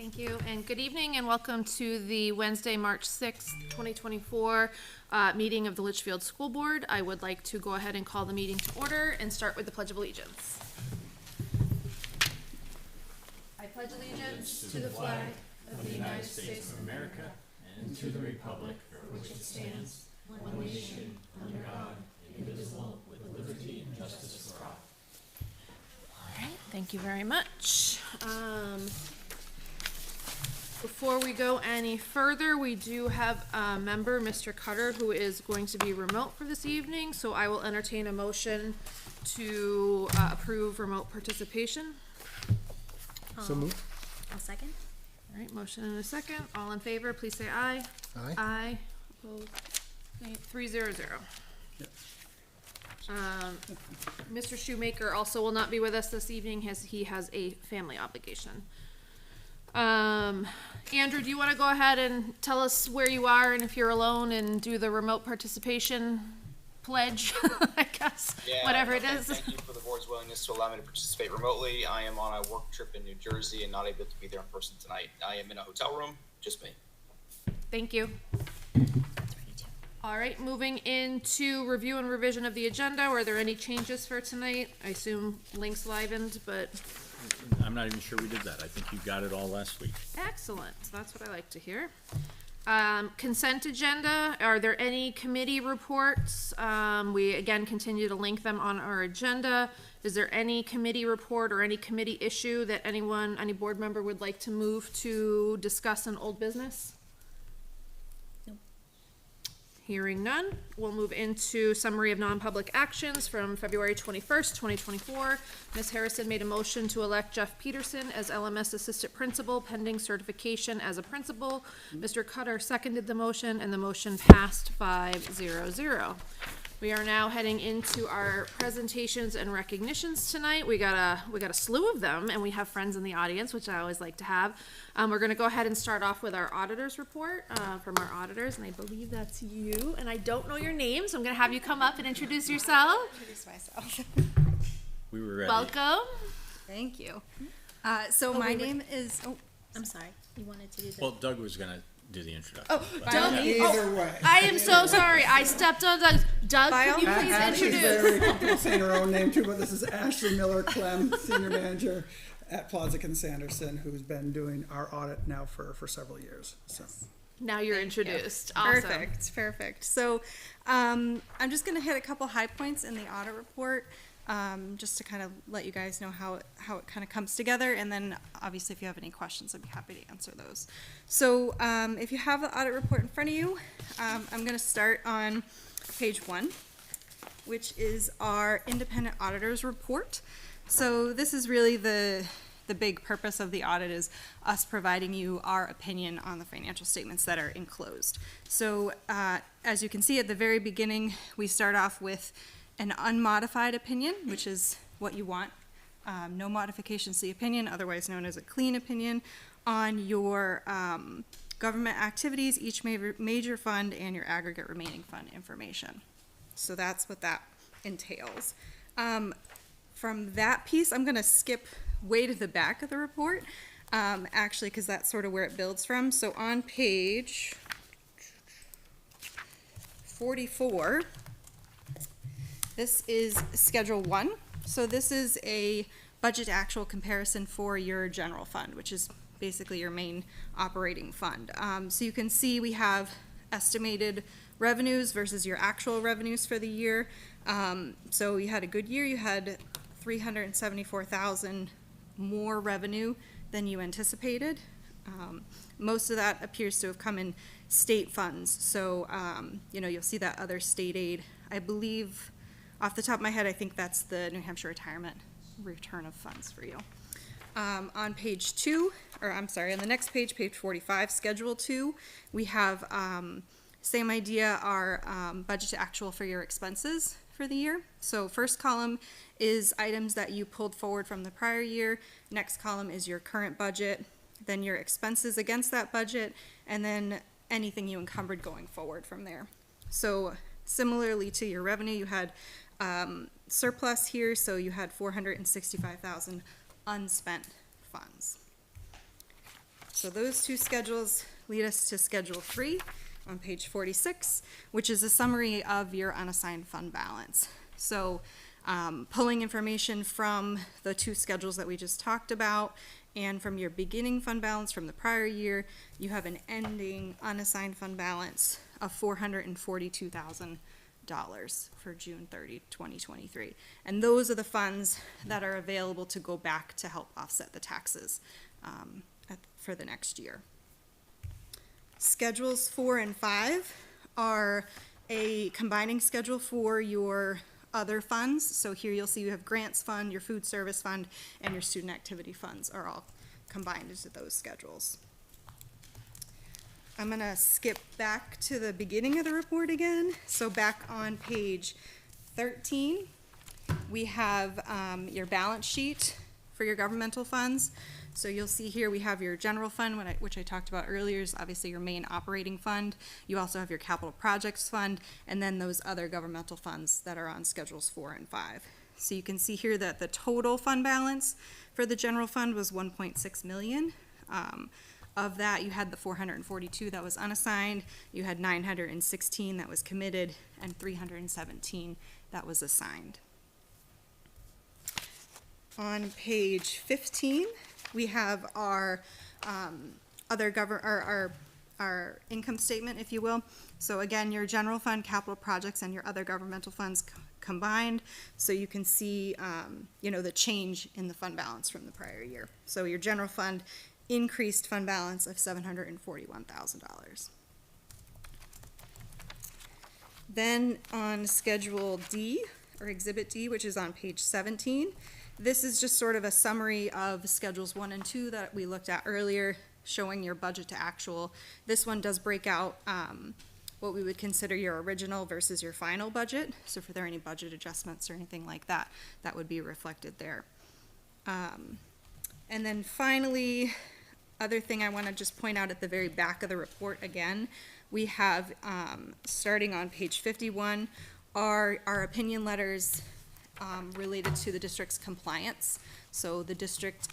Thank you, and good evening, and welcome to the Wednesday, March 6th, 2024 meeting of the Litchfield School Board. I would like to go ahead and call the meeting to order and start with the Pledge of Allegiance. I pledge allegiance to the flag of the United States of America and to the republic for which it stands, one nation, under God, indivisible, with liberty and justice for all. All right, thank you very much. Before we go any further, we do have a member, Mr. Cutter, who is going to be remote for this evening, so I will entertain a motion to approve remote participation. So moved. I'll second. All right, motion and a second. All in favor, please say aye. Aye. Aye. Opposed? 3-0-0. Yep. Mr. Shoemaker also will not be with us this evening as he has a family obligation. Andrew, do you want to go ahead and tell us where you are and if you're alone and do the remote participation pledge, I guess, whatever it is. Thank you for the board's willingness to allow me to participate remotely. I am on a work trip in New Jersey and not able to be there in person tonight. I am in a hotel room, just me. Thank you. All right, moving into review and revision of the agenda. Were there any changes for tonight? I assume links livened, but I'm not even sure we did that. I think you got it all last week. excellent. That's what I like to hear. Consent agenda. Are there any committee reports? We again continue to link them on our agenda. Is there any committee report or any committee issue that any board member would like to move to discuss in old business? Nope. Hearing none, we'll move into summary of non-public actions from February 21st, 2024. Ms. Harrison made a motion to elect Jeff Peterson as LMS Assistant Principal pending certification as a principal. Mr. Cutter seconded the motion and the motion passed 5-0-0. We are now heading into our presentations and recognitions tonight. We got a slew of them, and we have friends in the audience, which I always like to have. We're going to go ahead and start off with our auditor's report from our auditors, and I believe that's you. And I don't know your name, so I'm going to have you come up and introduce yourself. Introduce myself. We were ready. Welcome. Thank you. So my name is. Oh, I'm sorry. You wanted to do the. Well, Doug was going to do the introduction. Oh, but- Doug. Either way. I am so sorry. I stepped on Doug. Doug, By can all you means. please Ashley's introduce? very comfortable saying her own name too, but this is Ashley Miller Clem, Senior Manager at Plodzik and Sanderson, who's been doing our audit now for several years. So. Now you're introduced. Awesome. Perfect. So I'm just going to hit a couple high points in the audit report, just to kind of let you guys know how it kind of comes together. And then obviously if you have any questions, I'd be happy to answer those. So if you have the audit report in front of you, I'm going to start on page 1, which is our independent auditor's report. So this is really the big purpose of the audit, is us providing you our opinion on the financial statements that are enclosed. So as you can see at the very beginning, we start off with an unmodified opinion, which is what you want. No modifications to the opinion, otherwise known as a clean opinion, on your government activities, each major fund, and your aggregate remaining fund information. So that's what that entails. From that piece, I'm going to skip way to the back of the report, actually, because that's sort of where it builds from. So on page 44, this is Schedule 1. So this is a budget actual comparison for your general fund, which is basically your main operating fund. So you can see we have estimated revenues versus your actual revenues for the year. So you had a good year. You had $374,000 more revenue than you anticipated. Most of that appears to have come in state funds. So, you'll see that other state aid. I believe, off the top of my head, I think that's the New Hampshire retirement return of funds for you. On page 2, on the next page, page 45, Schedule 2, we have same idea, our budget to actual for your expenses for the year. So first column is items that you pulled forward from the prior year. Next column is your current budget, then your expenses against that budget, and then anything you encumbered going forward from there. So similarly to your revenue, you had surplus here, so you had $465,000 unspent funds. So those two schedules lead us to Schedule 3 on page 46, which is a summary of your unassigned fund balance. So pulling information from the two schedules that we just talked about and from your beginning fund balance from the prior year, you have an ending unassigned fund balance of $442,000 for June 30, 2023. And those are the funds that are available to go back to help offset the taxes for the next year. Schedules 4 and 5 are a combining schedule for your other funds. So here you'll see you have grants fund, your food service fund, and your student activity funds are all combined into those schedules. I'm gonna skip back to the beginning of the report again. So back on page 13, we have your balance sheet for your governmental funds. So you'll see here we have your general fund, which I talked about earlier, is obviously your main operating fund. You also have your capital projects fund, and then those other governmental funds that are on schedules 4 and 5. So you can see here that the total fund balance for the general fund was 1.6 million. Of that, you had the 442 that was unassigned, you had 916 that was committed, and 317 that was assigned. On page 15, we have our our income statement, if you will. So again, your general fund, capital projects, and your other governmental funds combined. So you can see, the change in the fund balance from the prior year. So your general fund increased fund balance of $741,000. Then on Schedule D, or Exhibit D, which is on page 17, this is just sort of a summary of Schedules 1 and 2 that we looked at earlier, showing your budget to actual. This one does break out what we would consider your original versus your final budget. So if there are any budget adjustments or anything like that, that would be reflected there. And then finally, other thing I want to just point out at the very back of the report again, we have, starting on page 51, our opinion letters related to the district's compliance. So the district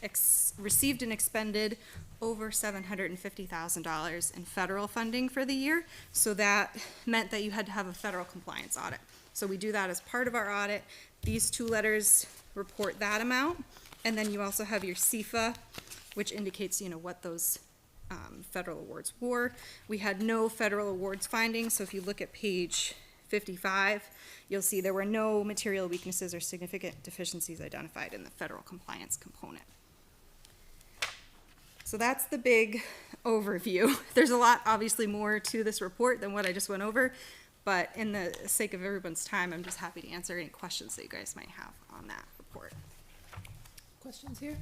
received and expended over $750,000 in federal funding for the year. So that meant that you had to have a federal compliance audit. So we do that as part of our audit. These two letters report that amount. And then you also have your CFA, which indicates, what those federal awards were. We had no federal awards findings, so if you look at page 55, you'll see there were no material weaknesses or significant deficiencies identified in the federal compliance component. So that's the big overview. There's a lot, obviously, more to this report than what I just went over, but in the sake of everyone's time, I'm just happy to answer any questions that you guys might have on that report. Questions here?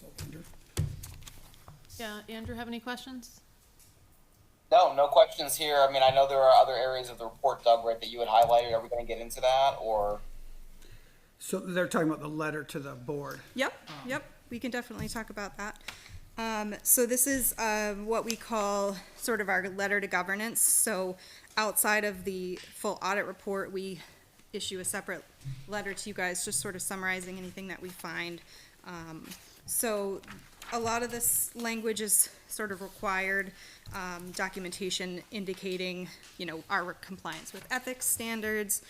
So, Andrew? Yeah, Andrew, have any questions? No questions here. I mean, I know there are other areas of the report, Doug, right, that you had highlighted. Are we going to get into that, or? So they're talking about the letter to the board. Yep, we can definitely talk about that. So this is what we call sort of our letter to governance. So outside of the full audit report, we issue a separate letter to you guys, just sort of summarizing anything that we find. So a lot of this language is sort of required documentation indicating, our compliance with ethics standards,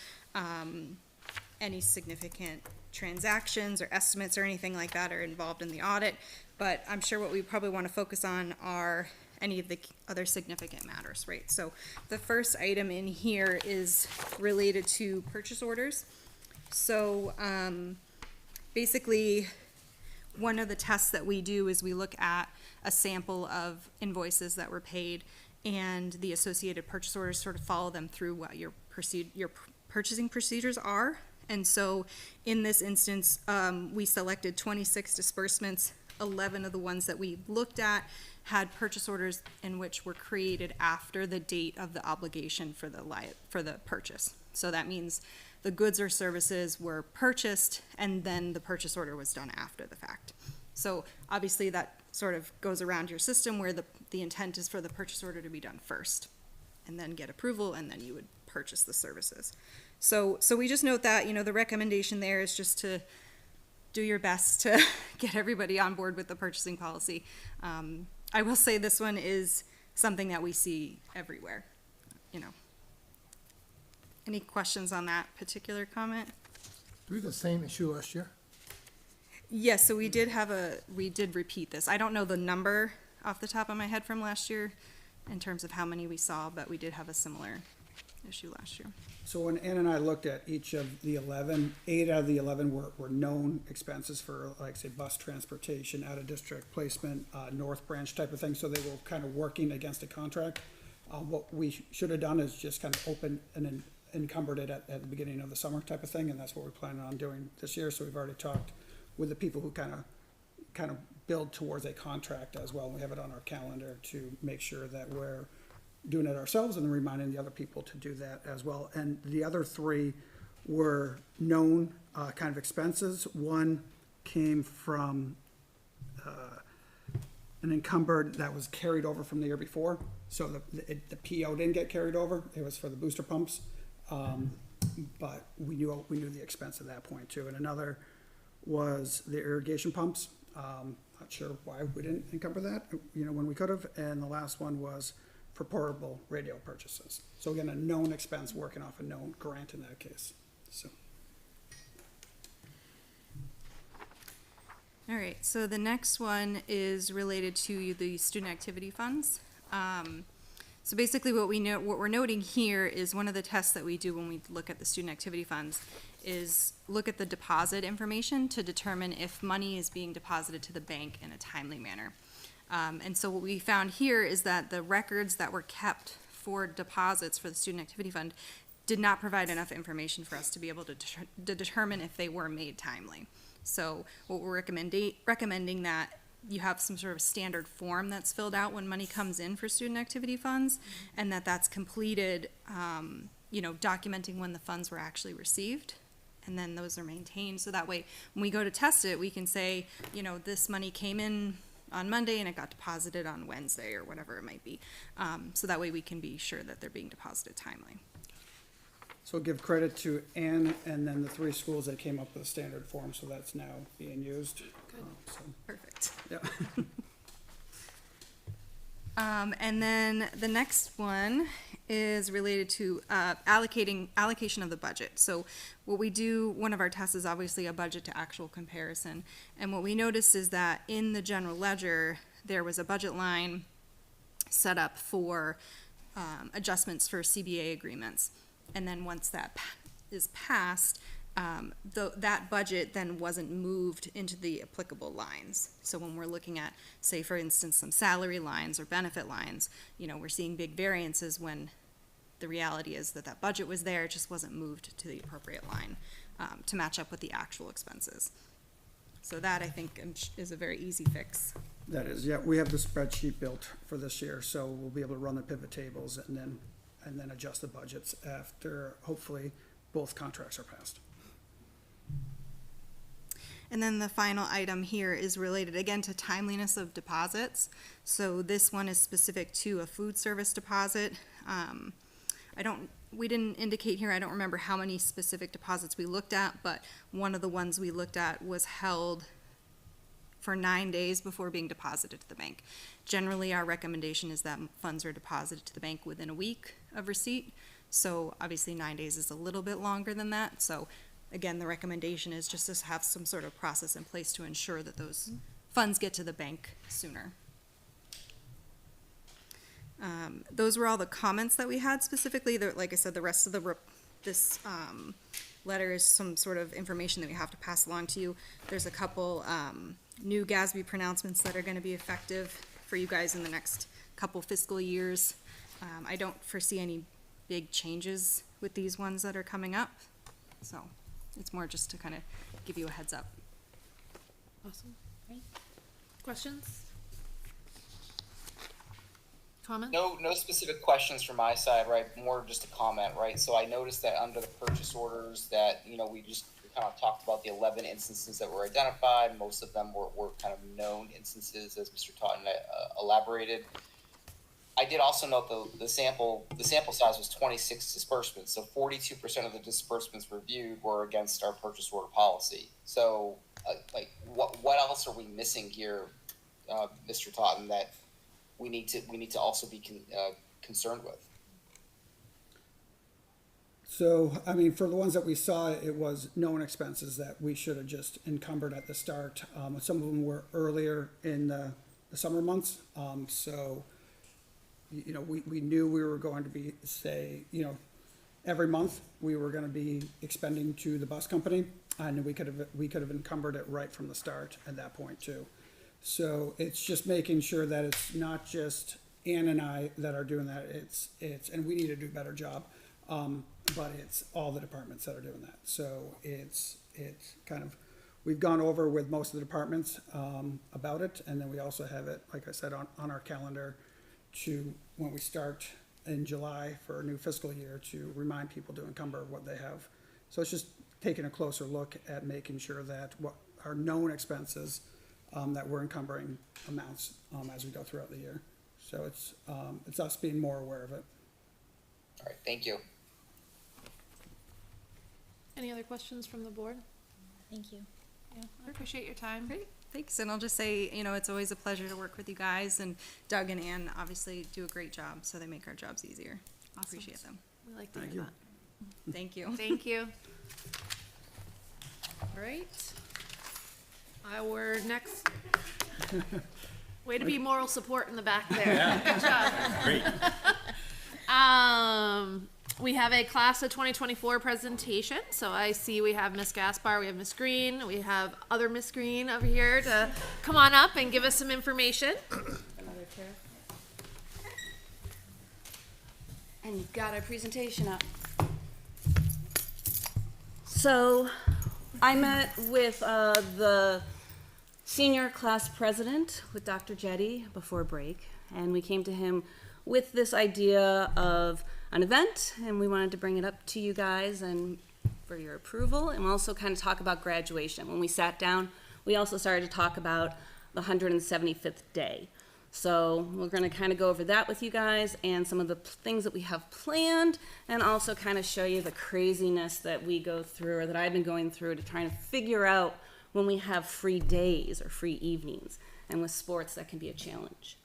any significant transactions or estimates or anything like that are involved in the audit. But I'm sure what we probably want to focus on are any of the other significant matters, right? So the first item in here is related to purchase orders. So basically, one of the tests that we do is we look at a sample of invoices that were paid and the associated purchase orders, sort of follow them through what your purchasing procedures are. And so in this instance, we selected 26 disbursements. 11 of the ones that we looked at had purchase orders in which were created after the date of the obligation for the purchase. So that means the goods or services were purchased and then the purchase order was done after the fact. So obviously that sort of goes around your system where the intent is for the purchase order to be done first and then get approval and then you would purchase the services. So we just note that, the recommendation there is just to do your best to get everybody on board with the purchasing policy. I will say this one is something that we see everywhere, you know. Any questions on that particular comment? Do we have the same issue last year? Yes, so we did repeat this. I don't know the number off the top of my head from last year in terms of how many we saw, but we did have a similar issue last year. So when Ann and I looked at each of the 11, 8 out of the 11 were known expenses for, like, say, bus transportation, out-of-district placement, North Branch type of thing, so they were kind of working against a contract. What we should have done is just kind of opened and encumbered it at the beginning of the summer type of thing, and that's what we're planning on doing this year. So we've already talked with the people who kind of build towards a contract as well. We have it on our calendar to make sure that we're doing it ourselves and reminding the other people to do that as well. And the other 3 were known kind of expenses. One came from an encumbered that was carried over from the year before. So the PO didn't get carried over. It was for the booster pumps. But we knew the expense at that point too. And another was the irrigation pumps. Not sure why we didn't encumber that, when we could have. And the last one was for portable radio purchases. So again, a known expense working off a known grant in that case. So. All right, so the next one is related to the student activity funds. So basically what we're noting here is one of the tests that we do when we look at the student activity funds is look at the deposit information to determine if money is being deposited to the bank in a timely manner. And so what we found here is that the records that were kept for deposits for the student activity fund did not provide enough information for us to be able to determine if they were made timely. So what we're recommending that you have some sort of standard form that's filled out when money comes in for student activity funds, and that's completed, documenting when the funds were actually received, and then those are maintained. So that way, when we go to test it, we can say, this money came in on Monday and it got deposited on Wednesday or whatever it might be. So that way we can be sure that they're being deposited timely. So give credit to Ann and then the 3 schools that came up with a standard form, so that's now being used. Perfect. Yeah. And then the next one is related to allocation of the budget. So what we do, one of our tests is obviously a budget to actual comparison. And what we noticed is that in the general ledger, there was a budget line set up for adjustments for CBA agreements. And then once that is passed, that budget then wasn't moved into the applicable lines. So when we're looking at, say, for instance, some salary lines or benefit lines, we're seeing big variances when the reality is that budget was there, it just wasn't moved to the appropriate line to match up with the actual expenses. So that, I think, is a very easy fix. That is, yeah, we have the spreadsheet built for this year, so we'll be able to run the pivot tables and then adjust the budgets after, hopefully, both contracts are passed. And then the final item here is related again to timeliness of deposits. So this one is specific to a food service deposit. We didn't indicate here, I don't remember how many specific deposits we looked at, but one of the ones we looked at was held for 9 days before being deposited to the bank. Generally, our recommendation is that funds are deposited to the bank within a week of receipt. So obviously 9 days is a little bit longer than that. So again, the recommendation is just to have some sort of process in place to ensure that those funds get to the bank sooner. Those were all the comments that we had specifically. Like I said, the rest of this letter is some sort of information that we have to pass along to you. There's a couple new GASB pronouncements that are going to be effective for you guys in the next couple fiscal years. I don't foresee any big changes with these ones that are coming up. So it's more just to kind of give you a heads up. Awesome. Great. Questions? Comments? No specific questions from my side, right? More just a comment, right? So I noticed that under the purchase orders that, we kind of talked about the 11 instances that were identified. Most of them were kind of known instances, as Mr. Totten elaborated. I did also note the sample size was 26 disbursements, so 42% of the disbursements reviewed were against our purchase order policy. So like what else are we missing here, Mr. Totten, that we need to also be concerned with? So, I mean, for the ones that we saw, it was known expenses that we should have just encumbered at the start. Some of them were earlier in the summer months. So, you know, we knew we were going to be, say, you know, every month we were going to be expending to the bus company, and we could have encumbered it right from the start at that point too. So it's just making sure that it's not just Ann and I that are doing that. It's and we need to do a better job. But it's all the departments that are doing that. So it's kind of, we've gone over with most of the departments about it, and then we also have it, like I said, on our calendar to, when we start in July for a new fiscal year, to remind people to encumber what they have. So it's just taking a closer look at making sure that what are known expenses that we're encumbering amounts as we go throughout the year. So it's us being more aware of it. All right, thank you. Any other questions from the board? Thank you. Yeah, I appreciate your time. Great, thanks, and I'll just say, you know, it's always a pleasure to work with you guys, and Doug and Ann obviously do a great job, so they make our jobs easier. Awesome. Appreciate them. We like to Thank hear you. that. Thank you. Thank you. All right. Our next, way to be moral support in the back there. Good job. Great. We have a class of 2024 presentation. So I see we have Miss Gaspar, we have Miss Green, we have other Miss Green over here to come on up and give us some information. And you've got our presentation up. So, I met with the senior class president, with Dr. Jetty, before break, and we came to him with this idea of an event, and we wanted to bring it up to you guys and for your approval, and also kind of talk about graduation. When we sat down, we also started to talk about the 175th day. So we're going to kind of go over that with you guys and some of the things that we have planned, and also kind of show you the craziness that we go through, or that I've been going through, to try to figure out when we have free days or free evenings. And with sports, that can be a challenge.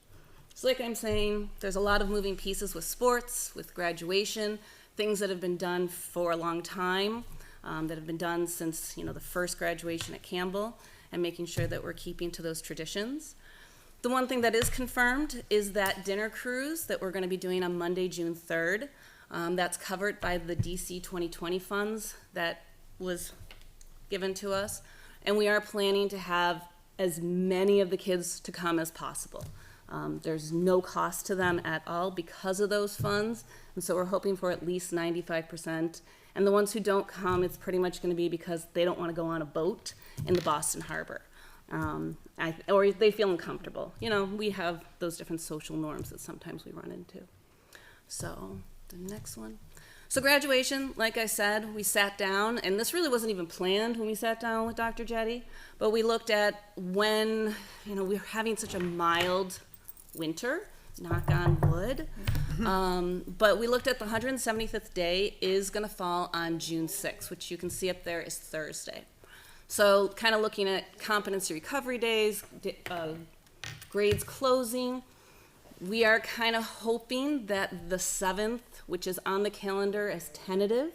So like I'm saying, there's a lot of moving pieces with sports, with graduation, things that have been done for a long time, that have been done since, you know, the first graduation at Campbell, and making sure that we're keeping to those traditions. The one thing that is confirmed is that dinner cruise that we're going to be doing on Monday, June 3rd. That's covered by the DC 2020 funds that was given to us. And we are planning to have as many of the kids to come as possible. There's no cost to them at all because of those funds. And so we're hoping for at least 95%. And the ones who don't come, it's pretty much going to be because they don't want to go on a boat in the Boston Harbor. Or they feel uncomfortable. You know, we have those different social norms that sometimes we run into. So the next one. So graduation, like I said, we sat down, and this really wasn't even planned when we sat down with Dr. Jetty, but we looked at when, you know, we were having such a mild winter, knock on wood, but we looked at the 175th day is going to fall on June 6th, which you can see up there is Thursday. So kind of looking at competency recovery days, grades closing, we are kind of hoping that the 7th, which is on the calendar as tentative,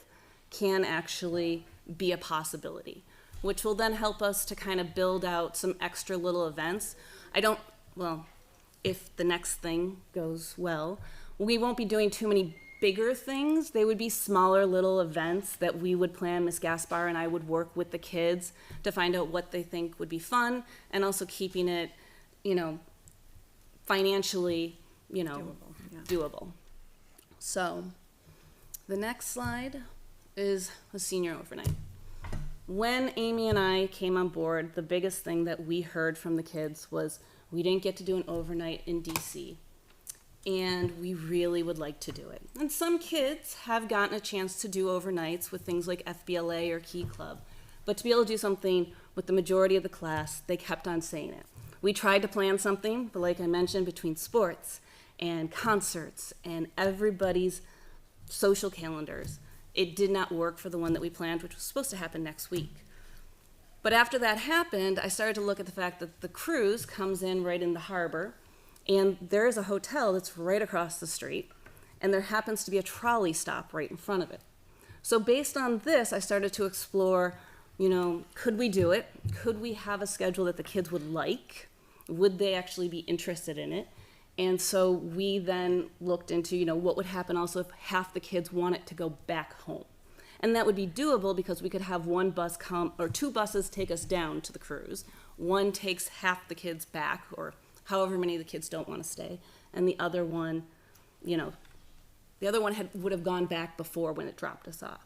can actually be a possibility, which will then help us to kind of build out some extra little events. If the next thing goes well, we won't be doing too many bigger things. They would be smaller little events that we would plan. Ms. Gaspar and I would work with the kids to find out what they think would be fun, and also keeping it, you know, financially, you know, doable. So the next slide is a senior overnight. When Amy and I came on board, the biggest thing that we heard from the kids was we didn't get to do an overnight in DC, and we really would like to do it. And some kids have gotten a chance to do overnights with things like FBLA or Key Club, but to be able to do something with the majority of the class, they kept on saying it. We tried to plan something, but like I mentioned, between sports and concerts and everybody's social calendars, it did not work for the one that we planned, which was supposed to happen next week. But after that happened, I started to look at the fact that the cruise comes in right in the harbor, and there is a hotel that's right across the street, and there happens to be a trolley stop right in front of it. So based on this, I started to explore, could we do it? Could we have a schedule that the kids would like? Would they actually be interested in it? And so we then looked into, what would happen also if half the kids wanted to go back home. And that would be doable because we could have one bus come, or two buses take us down to the cruise. One takes half the kids back, or however many of the kids don't want to stay. And the other one, would have gone back before when it dropped us off.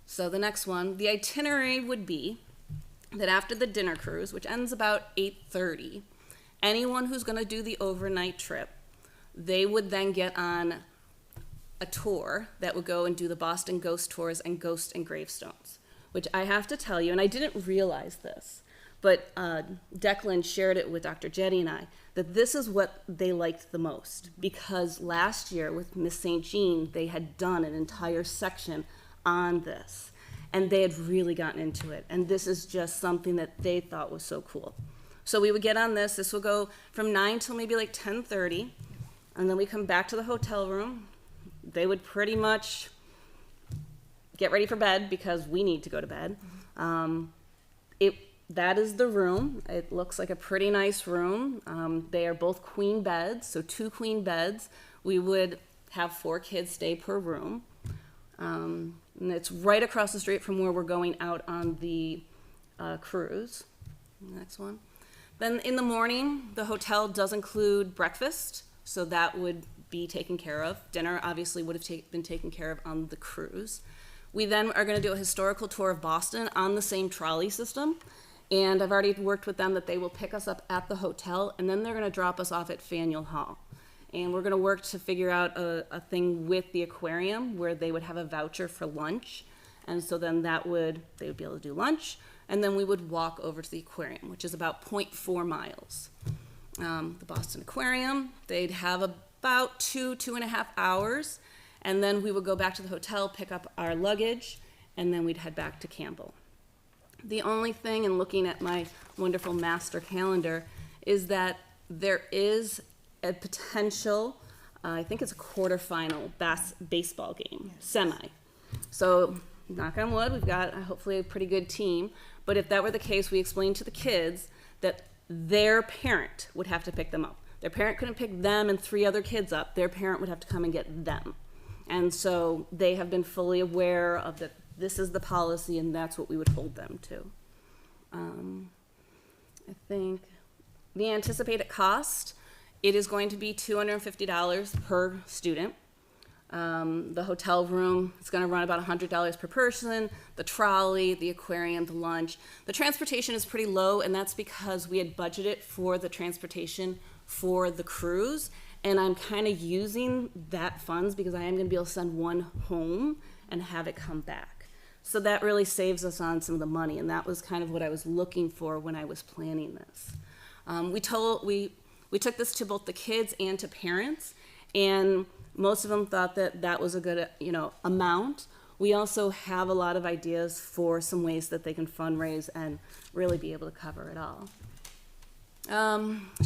So the next one, the itinerary would be that after the dinner cruise, which ends about 8:30, anyone who's going to do the overnight trip, they would then get on a tour that would go and do the Boston Ghost Tours and Ghost and Gravestones, which I have to tell you, and I didn't realize this, but Declan shared it with Dr. Jetty and I, that this is what they liked the most, because last year with Miss St. Jean, they had done an entire section on this, and they had really gotten into it, and this is just something that they thought was so cool. So we would get on this would go from 9 till maybe like 10:30, and then we come back to the hotel room. They would pretty much get ready for bed because we need to go to bed. That is the room. It looks like a pretty nice room. They are both queen beds, so 2 queen beds. We would have 4 kids stay per room. And it's right across the street from where we're going out on the cruise. Next one. Then in the morning, the hotel does include breakfast, so that would be taken care of. Dinner obviously would have been taken care of on the cruise. We then are going to do a historical tour of Boston on the same trolley system, and I've already worked with them that they will pick us up at the hotel, and then they're going to drop us off at Faneuil Hall. And we're going to work to figure out a thing with the aquarium where they would have a voucher for lunch, and so then they would be able to do lunch, and then we would walk over to the aquarium, which is about 0.4 miles. The Boston Aquarium, they'd have about 2.5 hours, and then we would go back to the hotel, pick up our luggage, and then we'd head back to Campbell. The only thing in looking at my wonderful master calendar is that there is a potential, I think it's a quarterfinal baseball game, semi. So, knock on wood, we've got hopefully a pretty good team, but if that were the case, we explained to the kids that their parent would have to pick them up. Their parent couldn't pick them and 3 other kids up. Their parent would have to come and get them. And so they have been fully aware of that this is the policy and that's what we would hold them to. I think the anticipated cost, it is going to be $250 per student. The hotel room is going to run about $100 per person, the trolley, the aquarium, the lunch. The transportation is pretty low, and that's because we had budgeted for the transportation for the cruise, and I'm kind of using that funds because I am going to be able to send one home and have it come back. So that really saves us on some of the money, and that was kind of what I was looking for when I was planning this. We took this to both the kids and to parents, and most of them thought that that was a good, amount. We also have a lot of ideas for some ways that they can fundraise and really be able to cover it all.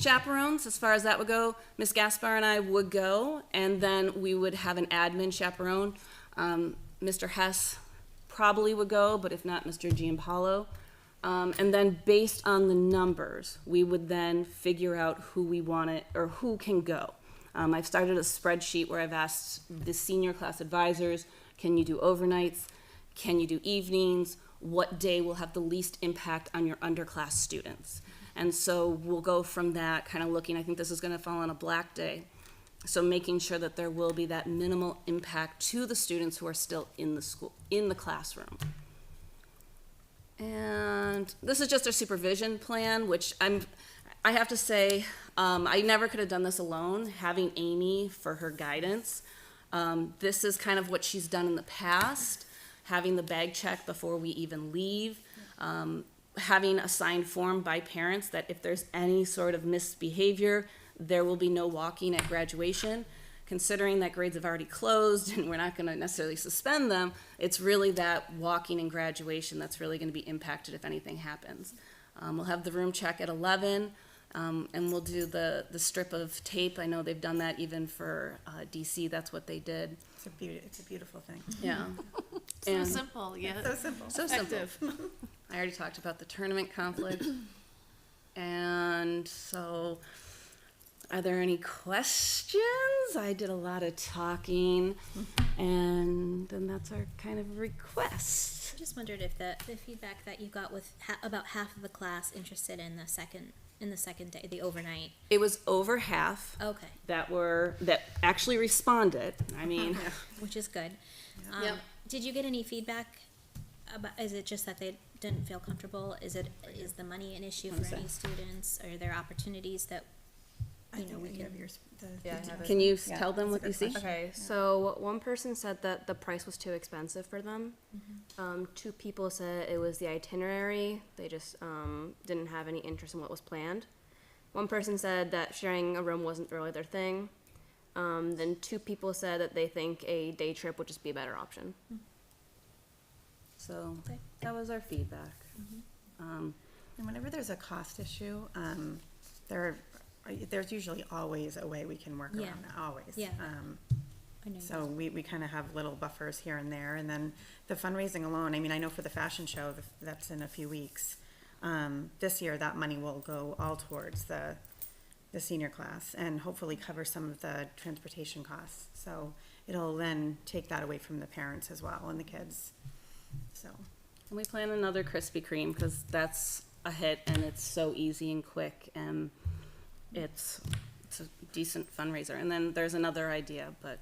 Chaperones, as far as that would go, Miss Gaspar and I would go, and then we would have an admin chaperone. Mr. Hess probably would go, but if not, Mr. Giampaolo. And then based on the numbers, we would then figure out who we want it, or who can go. I've started a spreadsheet where I've asked the senior class advisors, can you do overnights? Can you do evenings? What day will have the least impact on your underclass students? And so we'll go from that, kind of looking, I think this is going to fall on a black day. So making sure that there will be that minimal impact to the students who are still in the school, in the classroom. And this is just our supervision plan, which I have to say, I never could have done this alone, having Amy for her guidance. This is kind of what she's done in the past, having the bag check before we even leave, having a signed form by parents that if there's any sort of misbehavior, there will be no walking at graduation. considering that grades have already closed and we're not gonna necessarily suspend them, it's really that walking and graduation that's really gonna be impacted if anything happens. We'll have the room check at 11, and we'll do the strip of tape. I know they've done that even for DC, that's what they did. It's a beautiful thing. Yeah. So And- simple, yeah. So simple. So simple. Effective. I already talked about the tournament conflict. And so, are there any questions? I did a lot of talking, and then that's our kind of request. I just wondered if the feedback that you got with about half of the class interested in the second day, the overnight. It was over half Okay, that actually responded. I mean, which is good. Yep. Did you get any feedback about, is it just that they didn't feel comfortable? Is the money an issue for any students? Are there opportunities that, I think we have yours. Yeah, I have it. can you Yeah, tell them that's what a you good see? question. Okay, so one person said that the price was too expensive for them. Mm-hmm. Two people said it was the itinerary. They just didn't have any interest in what was planned. One person said that sharing a room wasn't really their thing. Then two people said that they think a day trip would just be a better option. So Okay. that was our feedback. And whenever there's a cost issue, there's usually always a way we can work Yeah. around it, always. Yeah. I know. So we kind of have little buffers here and there, and then the fundraising alone, I mean, I know for the fashion show, that's in a few weeks. This year, that money will go all towards the senior class and hopefully cover some of the transportation costs. So it'll then take that away from the parents as well and the kids, so. And we plan another Krispy Kreme because that's a hit and it's so easy and quick and it's a decent fundraiser. And then there's another idea, but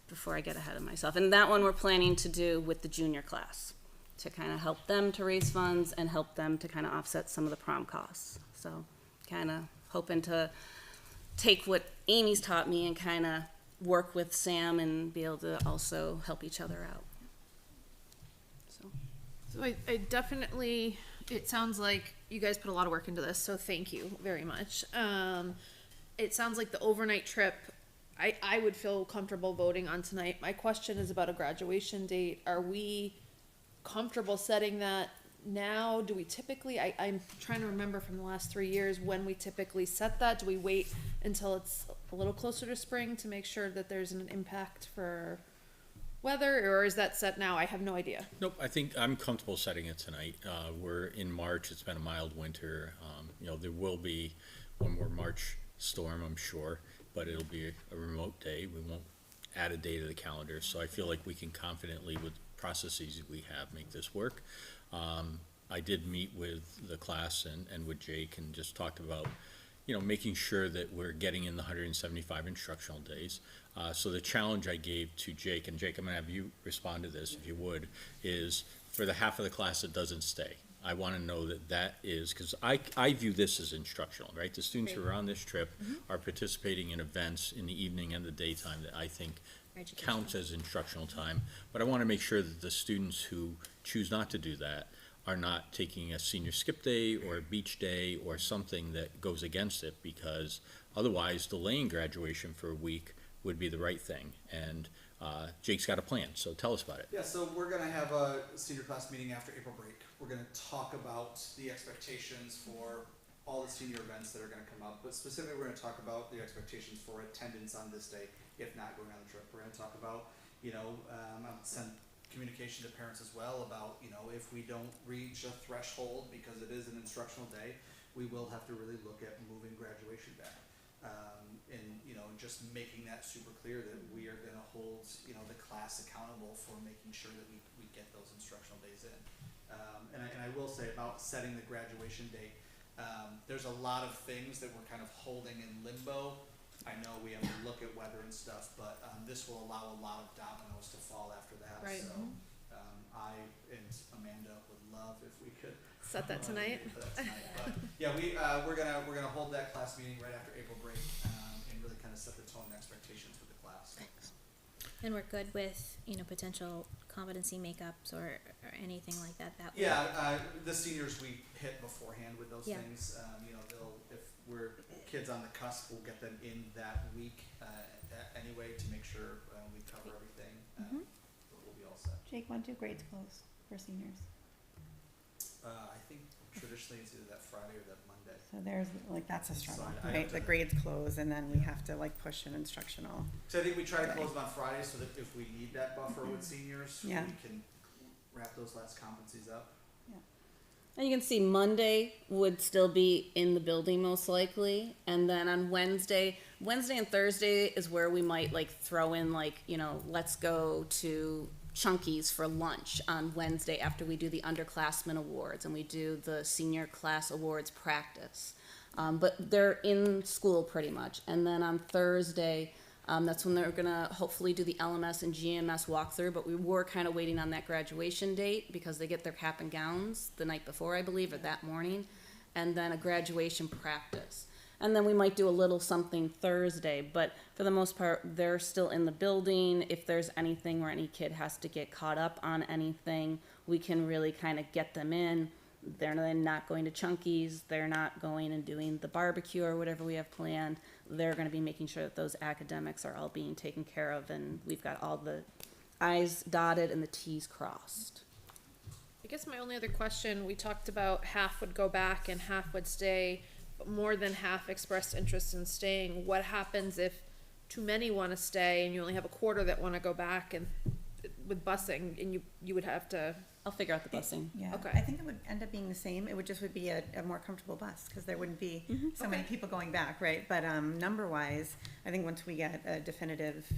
before I get ahead of myself. And that one we're planning to do with the junior class to kind of help them to raise funds and help them to kind of offset some of the prom costs. So kind of hoping to take what Amy's taught me and kind of work with Sam and be able to also help each other out. So I definitely, it sounds like you guys put a lot of work into this, so thank you very much. It sounds like the overnight trip, I would feel comfortable voting on tonight. My question is about a graduation date. Are we comfortable setting that now? Do we typically, I'm trying to remember from the last 3 years when we typically set that. Do we wait until it's a little closer to spring to make sure that there's an impact for weather, or is that set now? I have no idea. Nope, I think I'm comfortable setting it tonight. We're in March, it's been a mild winter. There will be one more March storm, I'm sure, but it'll be a remote day. We won't add a day to the calendar, so I feel like we can confidently, with processes we have, make this work. I did meet with the class and with Jake and just talked about, making sure that we're getting in the 175 instructional days. So the challenge I gave to Jake, and Jake, I'm gonna have you respond to this if you would, is for the half of the class that doesn't stay. I wanna know that is, cause I view this as instructional, right? The students who are on this trip are participating in events in the evening and the daytime that I think counts as instructional time. But I wanna make sure that the students who choose not to do that are not taking a senior skip day or a beach day or something that goes against it, because otherwise delaying graduation for a week would be the right thing. And Jake's got a plan, so tell us about it. Yeah, so we're gonna have a senior class meeting after April break. We're gonna talk about the expectations for all the senior events that are gonna come up, but specifically we're gonna talk about the expectations for attendance on this day, if not going on the trip. We're gonna talk about, I'll send communication to parents as well about, if we don't reach a threshold, because it is an instructional day, we will have to really look at moving graduation back. And just making that super clear that we are gonna hold, the class accountable for making sure that we get those instructional days in. And I will say about setting the graduation date, there's a lot of things that we're kind of holding in limbo. I know we have to look at weather and stuff, but this will allow a lot of dominoes to fall after that. Right. So I and Amanda would love if we could Set that tonight. But yeah, we're gonna hold that class meeting right after April break and really kind of set the tone and expectations for the class. And we're good with, potential competency makeups or anything like that, that would. Yeah, the seniors we hit beforehand with those Yeah. things. You know, if we're kids on the cusp, we'll get them in that week anyway to make sure we cover everything. But we'll be all set. Jake, when do grades close for seniors? I think traditionally it's either that Friday or that Monday. So there's, like, that's a struggle, So I have right? to- The grades close and then we have to like push an instructional. So I think we try to Okay. close them on Friday so that if we need that buffer with seniors, Yeah. we can wrap those last competencies up. And you can see Monday would still be in the building most likely, and then on Wednesday and Thursday is where we might like throw in like, you know, let's go to Chunky's for lunch on Wednesday after we do the underclassmen awards and we do the senior class awards practice. But they're in school pretty much, and then on Thursday, that's when they're gonna hopefully do the LMS and GMS walkthrough, but we were kind of waiting on that graduation date because they get their cap and gowns the night before, I believe, or that morning, and then a graduation practice. And then we might do a little something Thursday, but for the most part, they're still in the building. If there's anything where any kid has to get caught up on anything, we can really kind of get them in. They're then not going to Chunky's, they're not going and doing the barbecue or whatever we have planned. They're gonna be making sure that those academics are all being taken care of and we've got all the I's dotted and the T's crossed. I guess my only other question, we talked about half would go back and half would stay, but more than half expressed interest in staying. What happens if too many wanna stay and you only have a quarter that wanna go back, and with busing, and you would have to, I'll figure out the busing. Yeah, Okay. I think it would end up being the same. It would just would be a more comfortable bus because there wouldn't be so many people going back, right? But number wise, I think once we get a definitive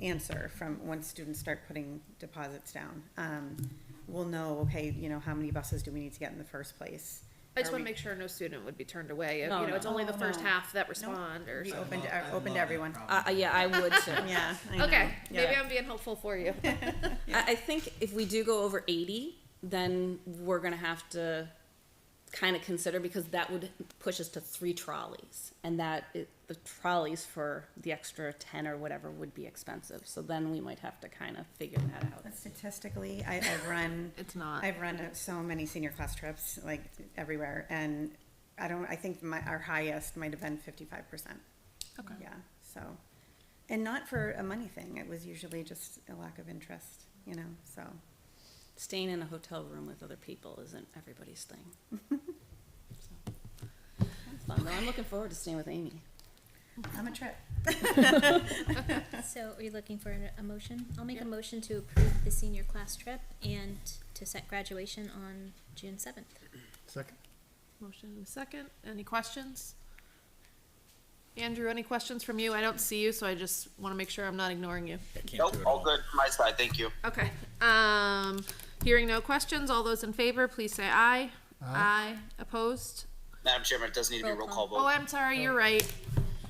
answer from once students start putting deposits down, we'll know, okay, you know, how many buses do we need to get in the first place? I just Are wanna we- make sure no student would be turned away. No, You know, no. it's only the Oh, first no. half that respond or We something. open to everyone. Yeah, I would too. Yeah, I know. Okay, maybe Yeah. I'm being helpful for you. I think if we do go over 80, then we're gonna have to kind of consider, because that would push us to 3 trolleys, and the trolleys for the extra 10 or whatever would be expensive. So then we might have to kind of figure that out. But statistically, I've run. It's not. I've run so many senior class trips, like everywhere, and I think our highest might have been 55%. Okay. Yeah, so, and not for a money thing, it was usually just a lack of interest, you know, so. Staying in a hotel room with other people isn't everybody's thing. So, that's fun, though. I'm looking forward to staying with Amy. I'm a trip. So are you looking for a motion? I'll make a motion to approve the senior class trip and to set graduation on June 7th. Second? Motion and a second. Any questions? Andrew, any questions from you? I don't see you, so I just wanna make sure I'm not ignoring you. Can't do Nope, it all good from my side, thank you. Okay, hearing no questions, all those in favor, please say aye. Aye. Opposed? Madam Chairman, it does need to be a roll call Oh, vote. I'm sorry, you're right.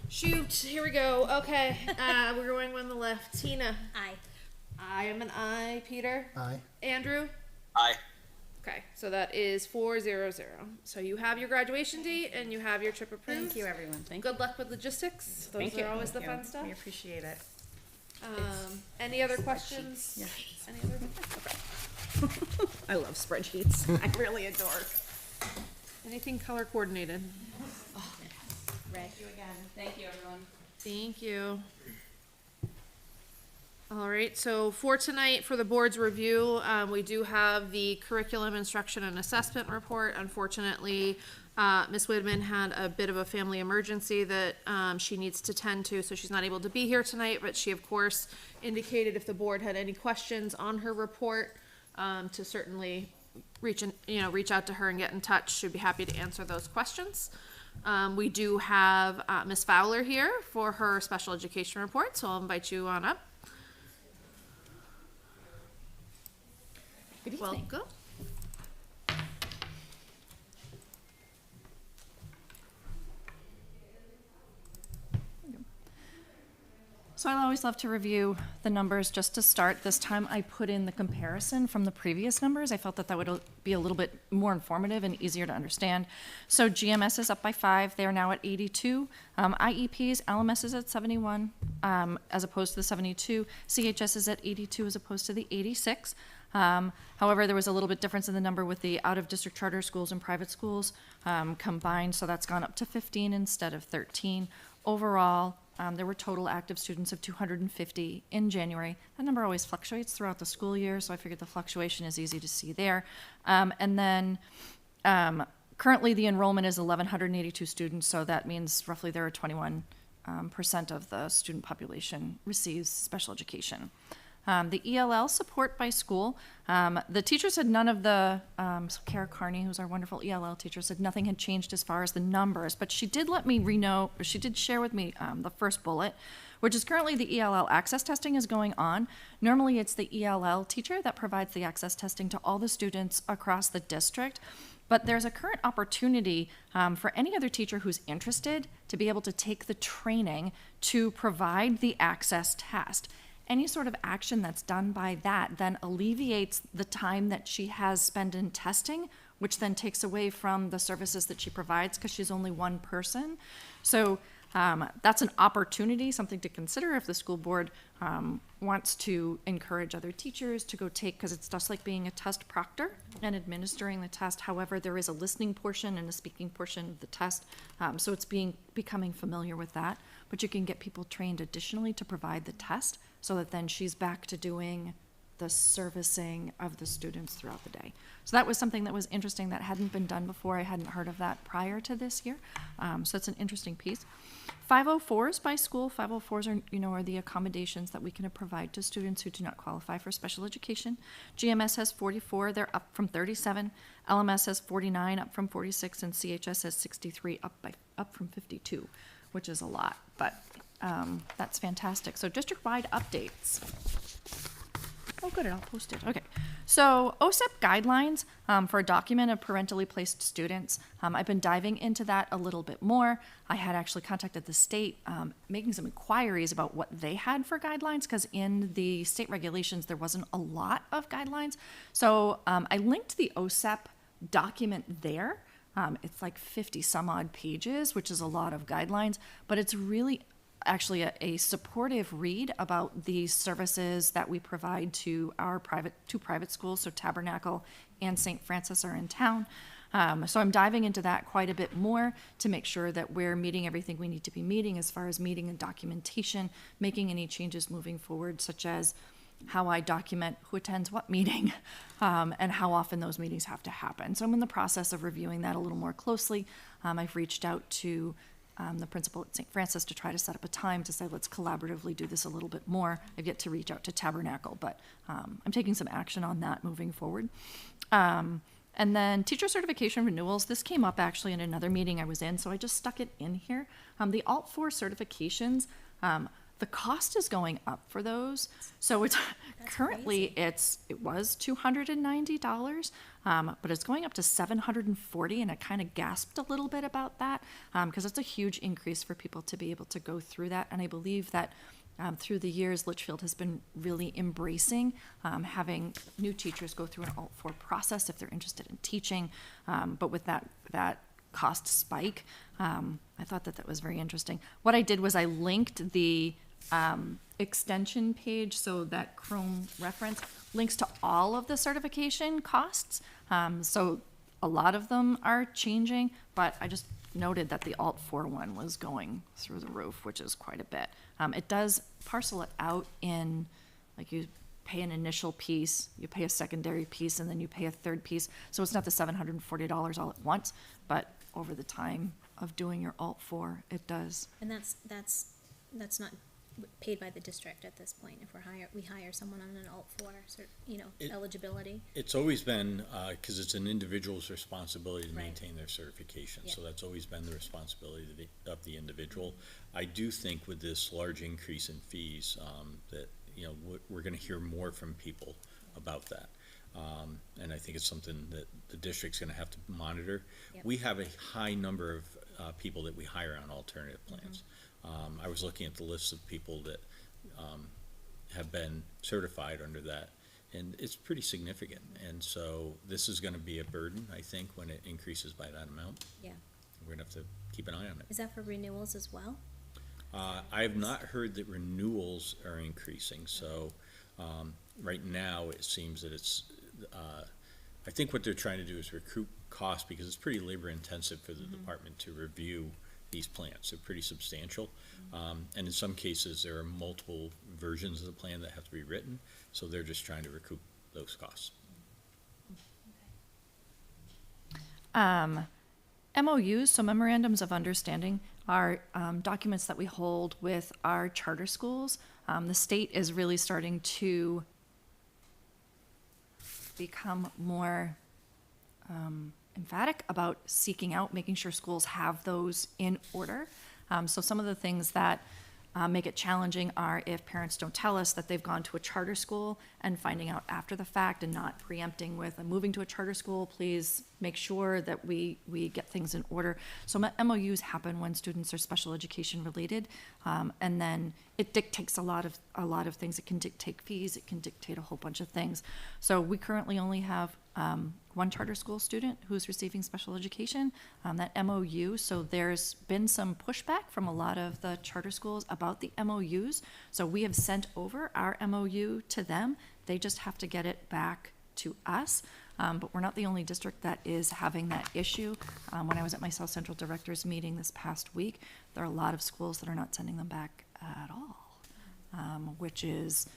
Shoot, here we go. Okay, we're going on the left. Tina? Aye. I am an aye. Peter? Aye. Andrew? Aye. Okay, so that is 400. So you have your graduation date and you have your trip approved. Thank you, everyone. Good luck with logistics. Those Thank you. are always the Thank you. fun stuff. We appreciate it. Any other questions? Yeah. Any other? Okay. I love spreadsheets. I really adore. Anything color coordinated? Red. Thank you again. Thank you, everyone. Thank you. All right, so for tonight, for the board's review, we do have the curriculum instruction and assessment report. Unfortunately, Ms. Widman had a bit of a family emergency that she needs to tend to, so she's not able to be here tonight, but she, of course, indicated if the board had any questions on her report, to certainly reach out to her and get in touch. She'd be happy to answer those questions. We do have Ms. Fowler here for her special education report, so I'll invite you on up. Good evening. Welcome. So I always love to review the numbers just to start. This time I put in the comparison from the previous numbers. I felt that that would be a little bit more informative and easier to understand. So GMS is up by 5. They're now at 82. IEPs, LMS is at 71 as opposed to the 72. CHS is at 82 as opposed to the 86. However, there was a little bit difference in the number with the out-of-district charter schools and private schools combined, so that's gone up to 15 instead of 13. Overall, there were total active students of 250 in January. That number always fluctuates throughout the school year, so I figured the fluctuation is easy to see there. And then currently the enrollment is 1,182 students, so that means roughly there are 21% of the student population receives special education. The ELL support by school, the teacher said none of the, so Kara Carney, who's our wonderful ELL teacher, said nothing had changed as far as the numbers, but she did let me she did share with me the first bullet, which is currently the ELL access testing is going on. Normally it's the ELL teacher that provides the access testing to all the students across the district. But there's a current opportunity for any other teacher who's interested to be able to take the training to provide the access test. Any sort of action that's done by that then alleviates the time that she has spent in testing, which then takes away from the services that she provides because she's only one person. So that's an opportunity, something to consider if the school board wants to encourage other teachers to go take, because it's just like being a test proctor and administering the test. However, there is a listening portion and a speaking portion of the test, so it's becoming familiar with that. But you can get people trained additionally to provide the test, so that then she's back to doing the servicing of the students throughout the day. So that was something that was interesting that hadn't been done before. I hadn't heard of that prior to this year. So it's an interesting piece. 504s by school. 504s are the accommodations that we can provide to students who do not qualify for special education. GMS has 44. They're up from 37. LMS has 49, up from 46, and CHS has 63, up from 52, which is a lot, but that's fantastic. So district-wide updates. Oh, good, I'll post it. Okay. So OSEP guidelines for a document of parentally placed students. I've been diving into that a little bit more. I had actually contacted the state, making some inquiries about what they had for guidelines, because in the state regulations, there wasn't a lot of guidelines. So I linked the OSEP document there. It's like 50 some odd pages, which is a lot of guidelines, but it's really actually a supportive read about the services that we provide to our two private schools. So Tabernacle and St. Francis are in town. So I'm diving into that quite a bit more to make sure that we're meeting everything we need to be meeting as far as meeting and documentation, making any changes moving forward, such as how I document who attends what meeting, and how often those meetings have to happen. So I'm in the process of reviewing that a little more closely. I've reached out to the principal at St. Francis to try to set up a time to say, let's collaboratively do this a little bit more. I've yet to reach out to Tabernacle, but I'm taking some action on that moving forward. And then teacher certification renewals. This came up actually in another meeting I was in, so I just stuck it in here. The Alt4 certifications, the cost is going up for those. So it's currently it was $290, but it's going up to $740, and I kind of gasped a little bit about that because it's a huge increase for people to be able to go through that. And I believe that through the years, Litchfield has been really embracing having new teachers go through an Alt4 process if they're interested in teaching. But with that cost spike, I thought that was very interesting. What I did was I linked the extension page, so that Chrome reference links to all of the certification costs. So a lot of them are changing, but I just noted that the Alt4 one was going through the roof, which is quite a bit. It does parcel it out in, like, you pay an initial piece, you pay a secondary piece, and then you pay a third piece. So it's not the $740 all at once, but over the time of doing your Alt4, it does. And that's not paid by the district at this point. If we hire someone on an Alt4, eligibility. It's always been, because it's an individual's responsibility to Right. maintain their certification, Yeah. so that's always been the responsibility of the individual. I do think with this large increase in fees, that, we're gonna hear more from people about that. And I think it's something that the district's gonna have to monitor. Yep. We have a high number of people that we hire on alternative plans. I was looking at the list of people that have been certified under that. And it's pretty significant. And so this is gonna be a burden, I think, when it increases by that amount. Yeah. We're gonna have to keep an eye on it. Is that for renewals as well? I have not heard that renewals are increasing, so, right now, it seems that it's, I think what they're trying to do is recoup costs, because it's pretty labor intensive for the department to review these plans. They're pretty substantial. And in some cases, there are multiple versions of the plan that have to be written, so they're just trying to recoup those costs. MOUs, so memorandums of understanding, are documents that we hold with our charter schools. The state is really starting to become more emphatic about seeking out, making sure schools have those in order. So some of the things that make it challenging are if parents don't tell us that they've gone to a charter school and finding out after the fact and not preempting with, I'm moving to a charter school, please make sure that we get things in order. So MOUs happen when students are special education related, and then it dictates a lot of things. It can dictate fees, it can dictate a whole bunch of things. So we currently only have one charter school student who's receiving special education, that MOU. So there's been some pushback from a lot of the charter schools about the MOUs. So we have sent over our MOU to them. They just have to get it back to us. But we're not the only district that is having that issue. When I was at my South Central Directors meeting this past week, there are a lot of schools that are not sending them back at all, which is,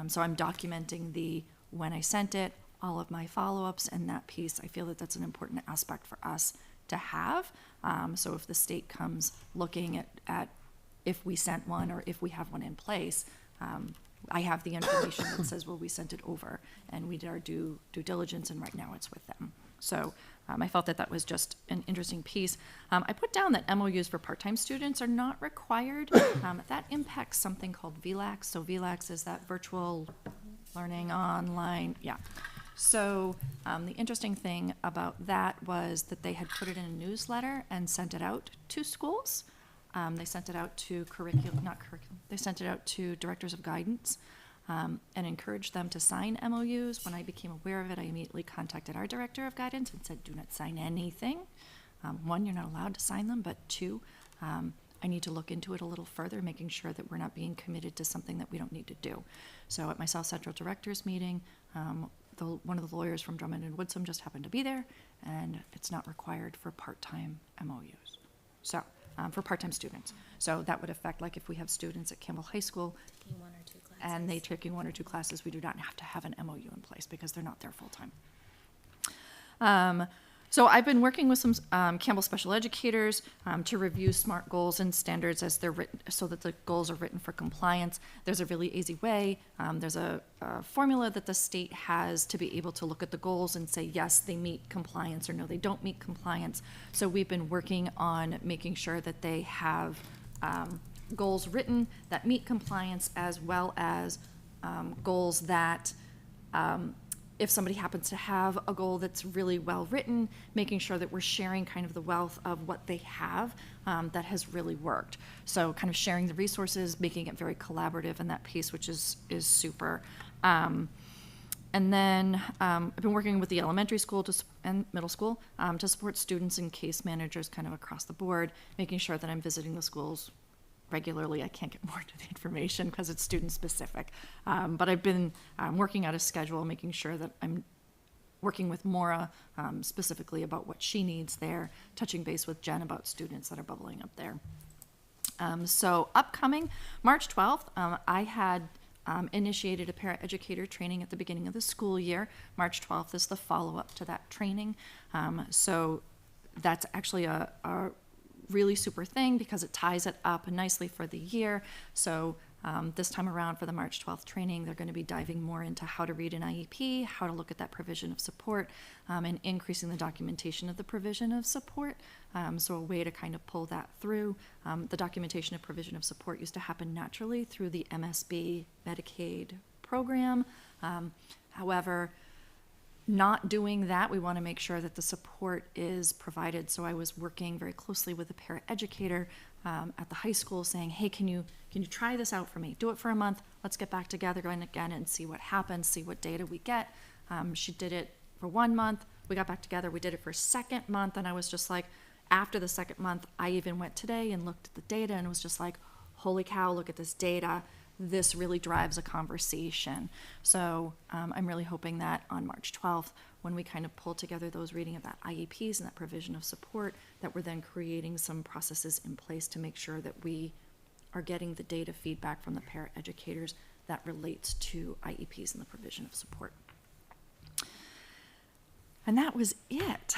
so I'm documenting when I sent it, all of my follow-ups and that piece. I feel that that's an important aspect for us to have. So if the state comes looking at if we sent one or if we have one in place, I have the information that says, well, we sent it over and we did our due diligence and right now it's with them. So I felt that was just an interesting piece. I put down that MOUs for part-time students are not required. That impacts something called VLAX. So VLAX is that virtual learning online, yeah. So the interesting thing about that was that they had put it in a newsletter and sent it out to schools. They sent it out to they sent it out to directors of guidance and encouraged them to sign MOUs. When I became aware of it, I immediately contacted our director of guidance and said, do not sign anything. One, you're not allowed to sign them, but two, I need to look into it a little further, making sure that we're not being committed to something that we don't need to do. So at my South Central Directors meeting, one of the lawyers from Drummond and Woodsum just happened to be there, and it's not required for part-time MOUs. So, for part-time students. So that would affect, like if we have students at Campbell High School Taking one or two classes. and they taking one or two classes, we do not have to have an MOU in place because they're not there full-time. So I've been working with some Campbell special educators to review SMART goals and standards as they're written, so that the goals are written for compliance. There's a really easy way. There's a formula that the state has to be able to look at the goals and say, yes, they meet compliance, or no, they don't meet compliance. So we've been working on making sure that they have goals written that meet compliance, as well as goals that if somebody happens to have a goal that's really well written, making sure that we're sharing kind of the wealth of what they have that has really worked. So kind of sharing the resources, making it very collaborative in that piece, which is super. And then I've been working with the elementary school and middle school to support students and case managers kind of across the board, making sure that I'm visiting the schools regularly. I can't get more to the information because it's student specific. But I've been working out a schedule, making sure that I'm working with Maura specifically about what she needs there, touching base with Jen about students that are bubbling up there. So upcoming, March 12th, I had initiated a paraeducator training at the beginning of the school year. March 12th is the follow-up to that training. So that's actually a really super thing because it ties it up nicely for the year. So this time around for the March 12th training, they're going to be diving more into how to read an IEP, how to look at that provision of support, and increasing the documentation of the provision of support. So a way to kind of pull that through. The documentation of provision of support used to happen naturally through the MSB Medicaid program. However, not doing that, we want to make sure that the support is provided. So I was working very closely with a paraeducator at the high school saying, hey, can you try this out for me? Do it for a month. Let's get back together again and see what happens, see what data we get. She did it for 1 month. We got back together. We did it for a second month. And I was just like, after the second month, I even went today and looked at the data and was just like, holy cow, look at this data. This really drives a conversation. So I'm really hoping that on March 12th, when we kind of pull together those reading of that IEPs and that provision of support, that we're then creating some processes in place to make sure that we are getting the data feedback from the paraeducators that relates to IEPs and the provision of support. And that was it.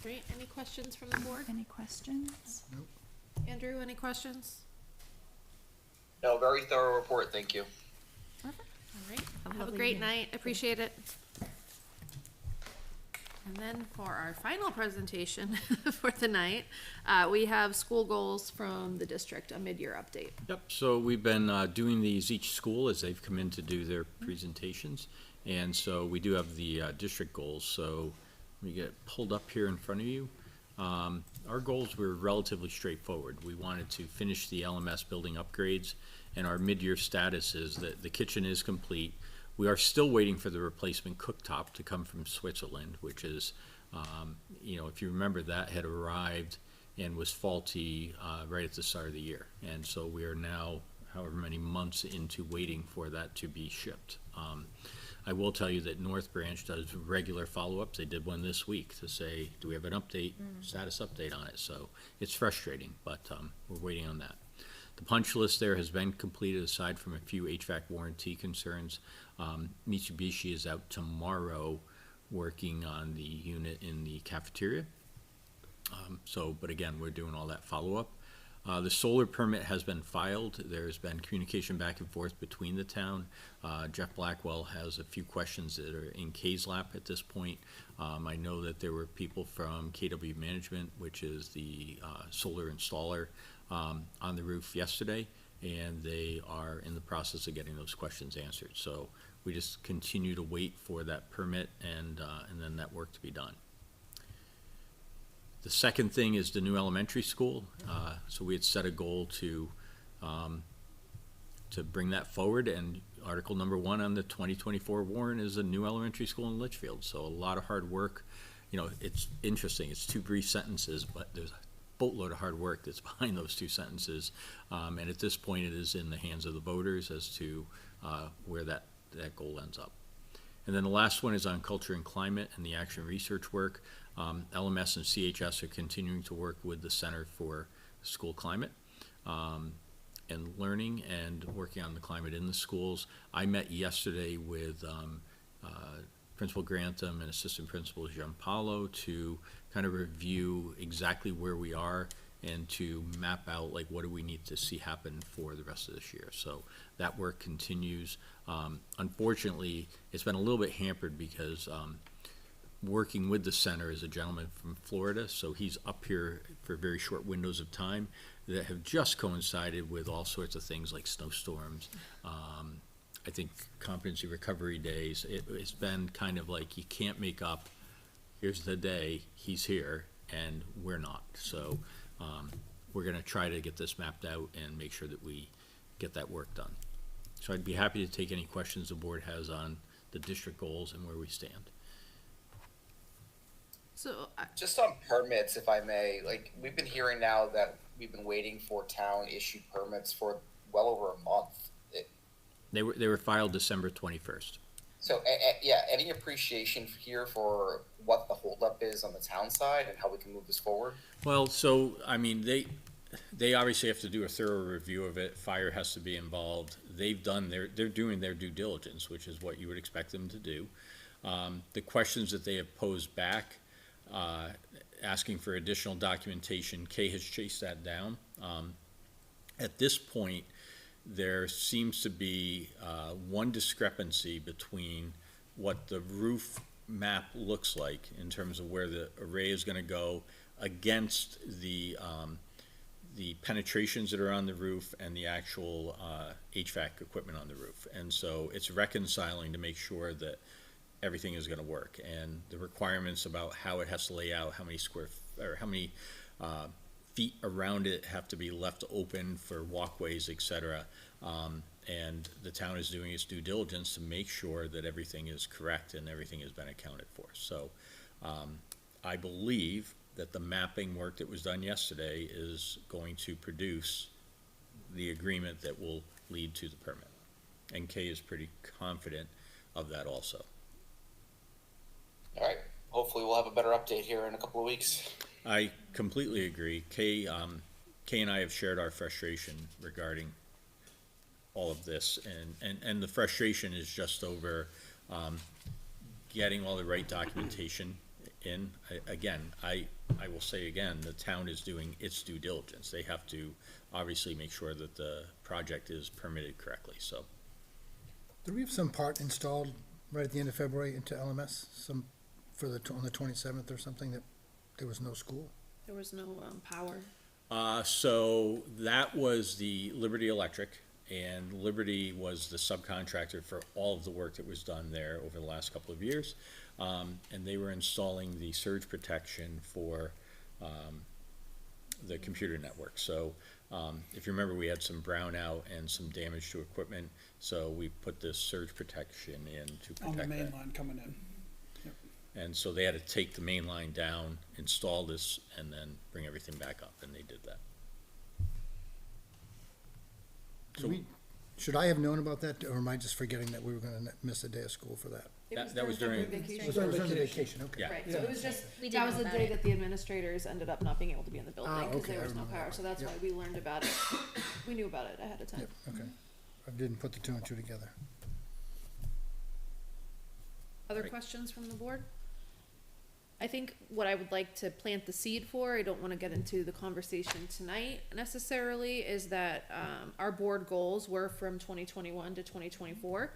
Great. Any questions from the board? Any questions? Andrew, any questions? No, very thorough report, thank you. All right. Have a great night. Appreciate it. And then for our final presentation for the night, we have school goals from the district, a mid-year update. Yep, so we've been doing these each school as they've come in to do their presentations. And so we do have the district goals. So let me get it pulled up here in front of you. Our goals were relatively straightforward. We wanted to finish the LMS building upgrades, and our mid-year status is that the kitchen is complete. We are still waiting for the replacement cooktop to come from Switzerland, which is, if you remember, that had arrived and was faulty right at the start of the year. And so we are now, however many months into waiting for that to be shipped. I will tell you that North Branch does regular follow-ups. They did one this week to say, do we have an update, status update on it? So it's frustrating, but we're waiting on that. The punch list there has been completed aside from a few HVAC warranty concerns. Mitsubishi is out tomorrow working on the unit in the cafeteria. But again, we're doing all that follow-up. The solar permit has been filed. There's been communication back and forth between the town. Jeff Blackwell has a few questions that are in K's lap at this point. I know that there were people from KW Management, which is the solar installer, on the roof yesterday, and they are in the process of getting those questions answered. So we just continue to wait for that permit and then that work to be done. The second thing is the new elementary school. So we had set a goal to bring that forward, and article number 1 on the 2024 warrant is a new elementary school in Litchfield. So a lot of hard work. It's interesting. It's 2 brief sentences, but there's a boatload of hard work that's behind those 2 sentences. And at this point, it is in the hands of the voters as to where that goal ends up. And then the last one is on culture and climate and the action research work. LMS and CHS are continuing to work with the Center for School Climate and Learning and working on the climate in the schools. I met yesterday with Principal Grantham and Assistant Principal Gianpaolo to kind of review exactly where we are and to map out what do we need to see happen for the rest of this year. So that work continues. Unfortunately, it's been a little bit hampered because working with the center is a gentleman from Florida, so he's up here for very short windows of time that have just coincided with all sorts of things like snowstorms. I think competency recovery days. It's been kind of like you can't make up, here's the day, he's here, and we're not. So we're going to try to get this mapped out and make sure that we get that work done. So I'd be happy to take any questions the board has on the district goals and where we stand. So, Just on permits, if I may, we've been hearing now that we've been waiting for town issued permits for well over a month. They were filed December 21st. So, any appreciation here for what the holdup is on the town side and how we can move this forward? Well, so, I mean, they obviously have to do a thorough review of it. Fire has to be involved. They're doing their due diligence, which is what you would expect them to do. The questions that they have posed back, asking for additional documentation, Kay has chased that down. At this point, there seems to be one discrepancy between what the roof map looks like in terms of where the array is going to go against the penetrations that are on the roof and the actual HVAC equipment on the roof. And so it's reconciling to make sure that everything is going to work, and the requirements about how it has to lay out, how many feet around it have to be left open for walkways, et cetera. And the town is doing its due diligence to make sure that everything is correct and everything has been accounted for. So, I believe that the mapping work that was done yesterday is going to produce the agreement that will lead to the permit. And Kay is pretty confident of that also. All right, hopefully we'll have a better update here in a couple of weeks. I completely agree. Kay and I have shared our frustration regarding all of this, and the frustration is just over getting all the right documentation in. I will say again, the town is doing its due diligence. They have to obviously make sure that the project is permitted correctly, so. Do we have some part installed right at the end of February into LMS, some on the 27th or something, that there was no school? There was no power. So that was the Liberty Electric, and Liberty was the subcontractor for all of the work that was done there over the last couple of years. And they were installing the surge protection for the computer network. So if you remember, we had some brownout and some damage to equipment, so we put this surge protection in to protect On the main that. line coming in. And so they had to take the main line down, install this, and then bring everything back up, and they did that. Should I have known about that, or am I just forgetting that we were gonna miss a day of school for that? That was during, It was during vacation, okay. yeah. Right, so it was just, We that didn't was know the about day it. that the administrators ended up not being able to be in the building, because okay, there I was no remember power, that. so that's why Yep. we learned about it. We knew about it ahead of time. Yep, okay. I didn't put the two and two together. Other Right. questions from the board? I think what I would like to plant the seed for, I don't wanna get into the conversation tonight necessarily, is that, our board goals were from 2021 to 2024.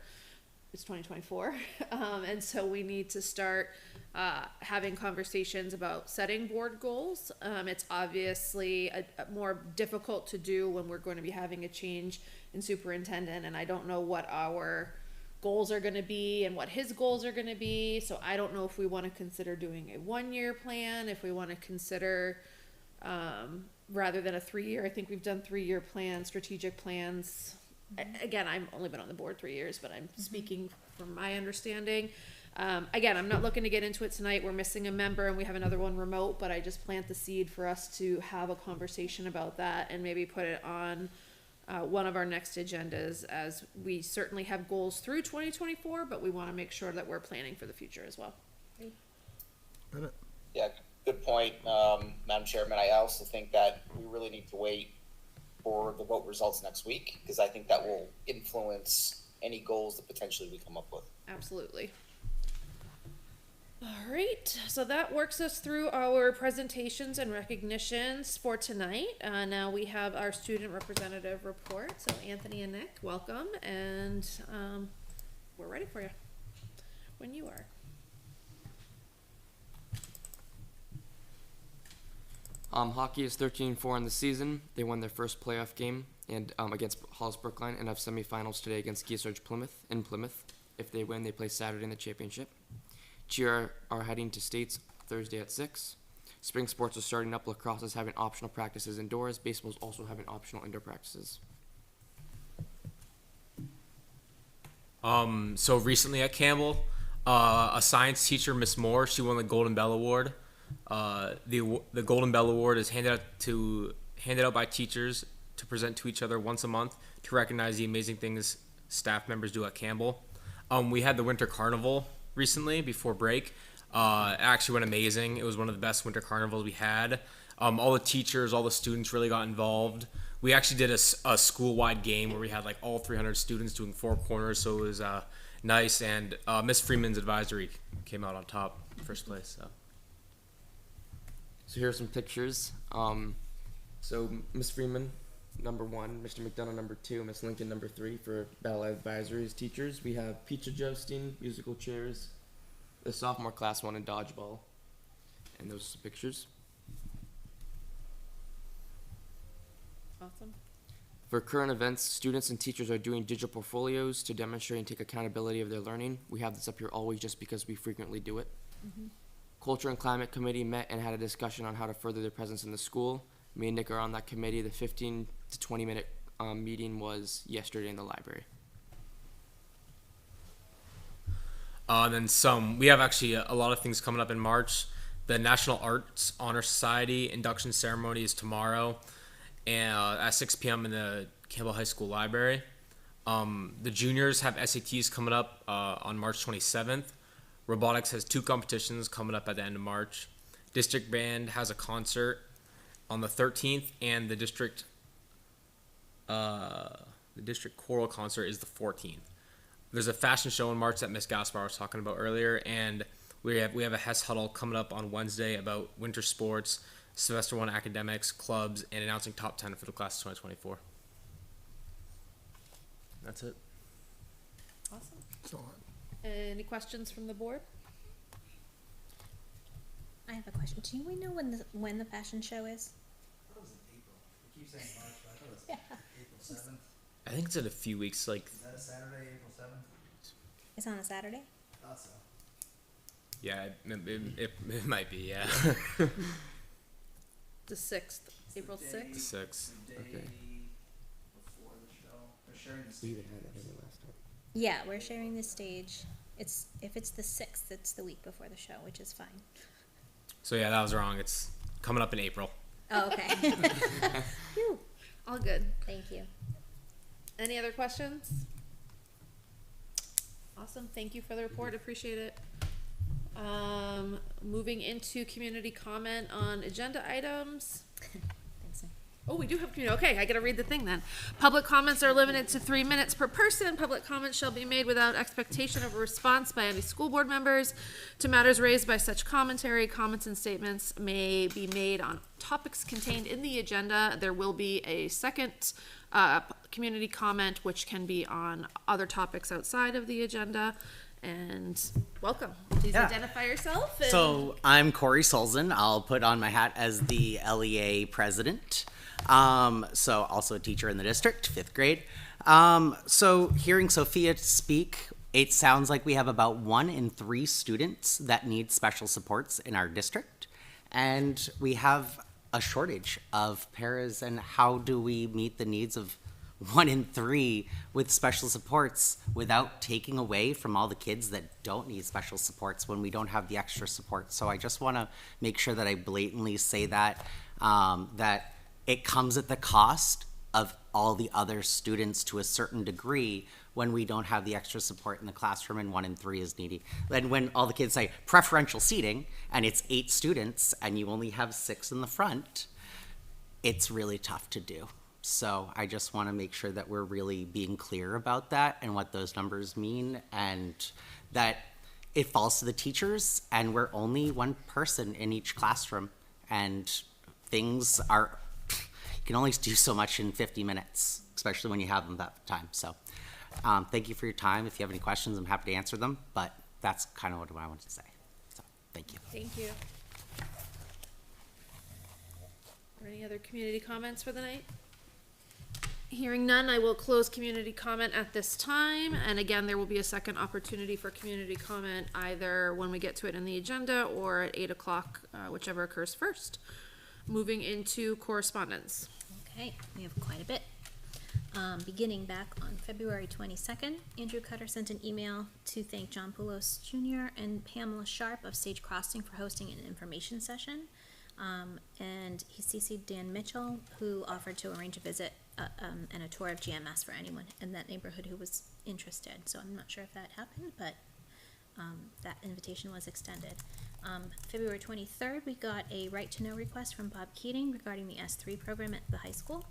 It's 2024, and so we need to start, having conversations about setting board goals. It's obviously a more difficult to do when we're going to be having a change in superintendent, and I don't know what our goals are gonna be and what his goals are gonna be, so I don't know if we wanna consider doing a 1-year plan, if we wanna consider, rather than a 3-year, I think we've done 3-year plans, strategic plans. Again, I've only been on the board 3 years, but I'm speaking from my understanding. Again, I'm not looking to get into it tonight, we're missing a member and we have another one remote, but I just plant the seed for us to have a conversation about that and maybe put it on one of our next agendas, as we certainly have goals through 2024, but we want to make sure that we're planning for the future as well. Got it? Yeah, good point, Madam Chairman. I also think that we really need to wait for the vote results next week, because I think that will influence any goals that potentially we come up with. Absolutely. All right, so that works us through our presentations and recognitions for tonight. Now we have our student representative report. So Anthony and Nick, welcome, and we're ready for you when you are. Hockey is 13-4 in the season. They won their first playoff game and against Hollis Brookline, and have semifinals today against Kearsarge Plymouth in Plymouth. If they win, they play Saturday in the championship. Cheer are heading to States Thursday at 6. Spring sports are starting up. Lacrosse is having optional practices indoors. Baseball is also having optional indoor practices. So recently at Campbell, a science teacher, Miss Moore, she won the Golden Bell Award. The Golden Bell Award is handed out by teachers to present to each other once a month to recognize the amazing things staff members do at Campbell. We had the Winter Carnival recently before break. It actually went amazing. It was one of the best winter carnivals we had. All the teachers, all the students really got involved. We actually did a school-wide game where we had like all 300 students doing 4 corners, so it was nice. And Miss Freeman's advisory came out on top, first place. So here are some pictures. So Miss Freeman, number 1, Mr. McDonough, number 2, Miss Lincoln, number 3 for ballet advisories teachers. We have pizza jousting, musical chairs, the sophomore class won in dodgeball, and those are some pictures. Awesome. For current events, students and teachers are doing digital portfolios to demonstrate and take accountability of their learning. We have this up here always just because we frequently do it. Culture and Climate Committee met and had a discussion on how to further their presence in the school. Me and Nick are on that committee. The 15 to 20 minute meeting was yesterday in the library. We have actually a lot of things coming up in March. The National Arts Honor Society induction ceremony is tomorrow, and at 6 p.m. in the Campbell High School Library. The juniors have SATs coming up on March 27th. Robotics has 2 competitions coming up at the end of March. District Band has a concert on the 13th, and the district choral concert is the 14th. There's a fashion show in March that Miss Gaspar was talking about earlier, and we have a Hess huddle coming up on Wednesday about winter sports, semester 1 academics, clubs, and announcing top 10 for the class of 2024. That's it. Awesome. So, Any questions from the board? I have a question. Do we know when the fashion show is? I thought it was in April. We keep saying March, but I thought it was April 7th. I think it's in a few weeks, like, Is that a Saturday, April 7th? It's on a Saturday? Thought so. yeah, it might be, yeah. The 6th, April The 6th? The 6th. The day Okay. before the show. They're sharing the stage. Yeah, we're sharing the stage. If it's the 6th, it's the week before the show, which is fine. So yeah, that was wrong. It's coming up in April. Oh, okay. Phew. All good. Thank you. Any other questions? Awesome, thank you for the report, appreciate it. Moving into community comment on agenda items. Thanks, sir. Oh, we do have community, okay, I gotta read the thing then. Public comments are limited to 3 minutes per person. Public comments shall be made without expectation of a response by any school board members to matters raised by such commentary. Comments and statements may be made on topics contained in the agenda. There will be a second community comment, which can be on other topics outside of the agenda. And welcome, please Yeah. identify yourself. And So I'm Corey Solzin. I'll put on my hat as the LEA president. So also a teacher in the district, 5th grade. So hearing Sophia speak, it sounds like we have about 1 in 3 students that need special supports in our district. And we have a shortage of paras, and how do we meet the needs of 1 in 3 with special supports without taking away from all the kids that don't need special supports when we don't have the extra support? So I just want to make sure that I blatantly say that, that it comes at the cost of all the other students to a certain degree when we don't have the extra support in the classroom and 1 in 3 is needy. Then when all the kids say preferential seating and it's 8 students and you only have 6 in the front, it's really tough to do. So I just want to make sure that we're really being clear about that and what those numbers mean, and that it falls to the teachers, and we're only 1 person in each classroom, and things are, you can only do so much in 50 minutes, especially when you have them that time. So thank you for your time. If you have any questions, I'm happy to answer them, but that's kind of what I wanted to say. So thank you. thank you. Are any other community comments for the night? Hearing none, I will close community comment at this time, and again, there will be a second opportunity for community comment either when we get to it in the agenda or at 8 o'clock, whichever occurs first. Moving into correspondence. Okay, we have quite a bit. Beginning back on February 22nd, Andrew Cutter sent an email to thank John Poulos Jr. and Pamela Sharp of Sage Crossing for hosting an information session. And he CC'd Dan Mitchell, who offered to arrange a visit and a tour of GMS for anyone in that neighborhood who was interested. So I'm not sure if that happened, but that invitation was extended. February 23rd, we got a right-to-know request from Bob Keating regarding the S3 program at the high school.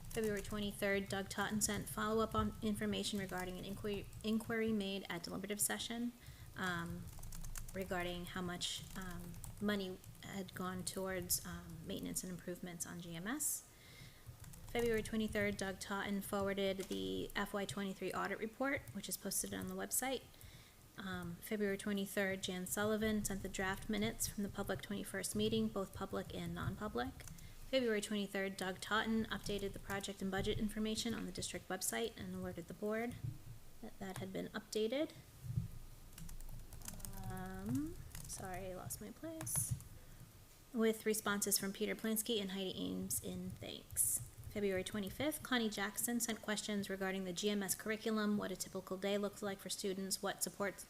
February 23rd, Doug Totten sent follow-up on information regarding an inquiry made at deliberative session regarding how much money had gone towards maintenance and improvements on GMS. February 23rd, Doug Totten forwarded the FY23 audit report, which is posted on the website. February 23rd, Jan Sullivan sent the draft minutes from the public 21st meeting, both public and non-public. February 23rd, Doug Totten updated the project and budget information on the district website and alerted the board that that had been updated. Sorry, I lost my place. with responses from Peter Plansky and Heidi Ames in thanks. February 25th, Connie Jackson sent questions regarding the GMS curriculum, what a typical day looks like for students, what supports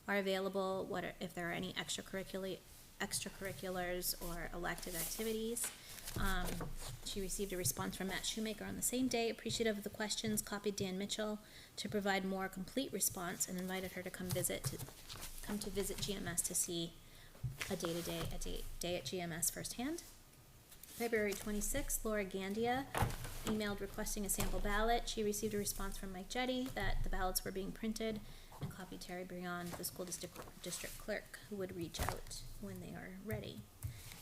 are available, if there are any extracurriculars or elective activities. She received a response from Matt Shoemaker on the same day, appreciative of the questions, copied Dan Mitchell to provide more complete response, and invited her to come to visit GMS to see a day at GMS firsthand. February 26th, Laura Gandia emailed requesting a sample ballot. She received a response from Mike Jetty that the ballots were being printed, and copied Terry Brion, the school district clerk, who would reach out when they are ready.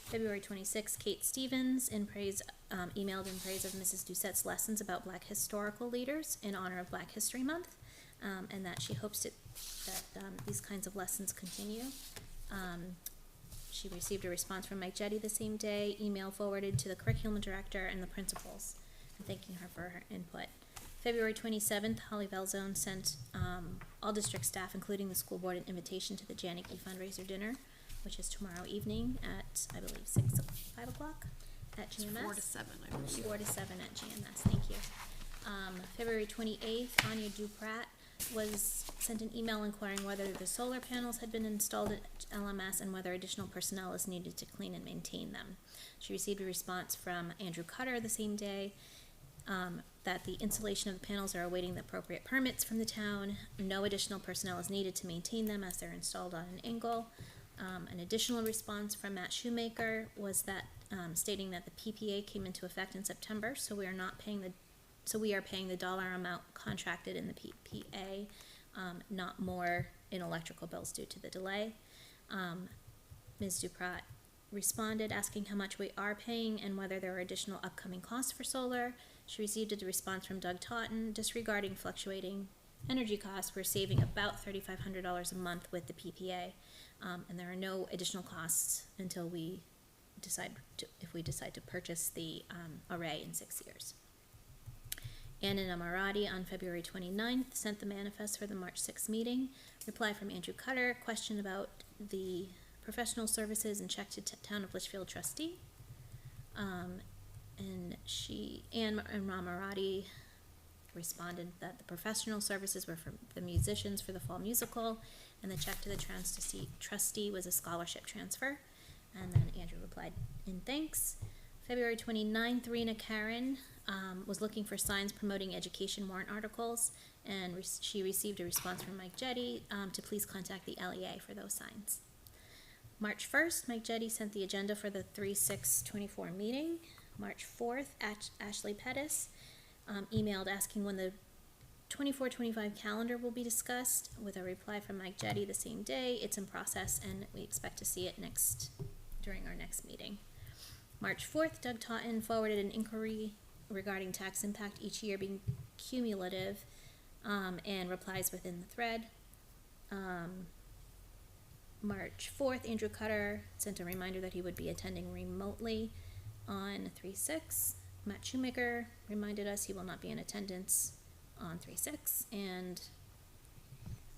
February 26th, Kate Stevens emailed in praise of Mrs. Doucette's lessons about Black historical leaders in honor of Black History Month, and that she hopes that these kinds of lessons continue. She received a response from Mike Jetty the same day, email forwarded to the curriculum director and the principals, and thanking her for her input. February 27th, Holly Velzone sent all district staff, including the school board, an invitation to the Janicki fundraiser dinner, which is tomorrow evening at, I believe, 5 o'clock at GMS. 4 to 7, I believe. 4 to 7 at GMS, thank you. February 28th, Anya Duprat sent an email inquiring whether the solar panels had been installed at LMS and whether additional personnel is needed to clean and maintain them. She received a response from Andrew Cutter the same day, that the installation of the panels are awaiting the appropriate permits from the town. No additional personnel is needed to maintain them as they're installed on an angle. An additional response from Matt Shoemaker was that stating that the PPA came into effect in September, so we are paying the dollar amount contracted in the PPA, not more in electrical bills due to the delay. Ms. Duprat responded asking how much we are paying and whether there are additional upcoming costs for solar. She received a response from Doug Totten disregarding fluctuating energy costs. We're saving about $3,500 a month with the PPA, and there are no additional costs until if we decide to purchase the array in 6 years. Anna Namarati on February 29th sent the manifest for the March 6th meeting. Reply from Andrew Cutter, question about the professional services and check to Town of Litchfield trustee. And Ann Namarati responded that the professional services were for the musicians for the fall musical, and the check to the trustee was a scholarship transfer. And then Andrew replied in thanks. February 29th, Rena Karen was looking for signs promoting education warrant articles, and she received a response from Mike Jetty to please contact the LEA for those signs. March 1st, Mike Jetty sent the agenda for the 3/6/24 meeting. March 4th, Ashley Pettis emailed asking when the 24-25 calendar will be discussed, with a reply from Mike Jetty the same day. It's in process, and we expect to see it during our next meeting. March 4th, Doug Totten forwarded an inquiry regarding tax impact each year being cumulative, and replies within the thread. March 4th, Andrew Cutter sent a reminder that he would be attending remotely on 3/6. Matt Shoemaker reminded us he will not be in attendance on 3/6. And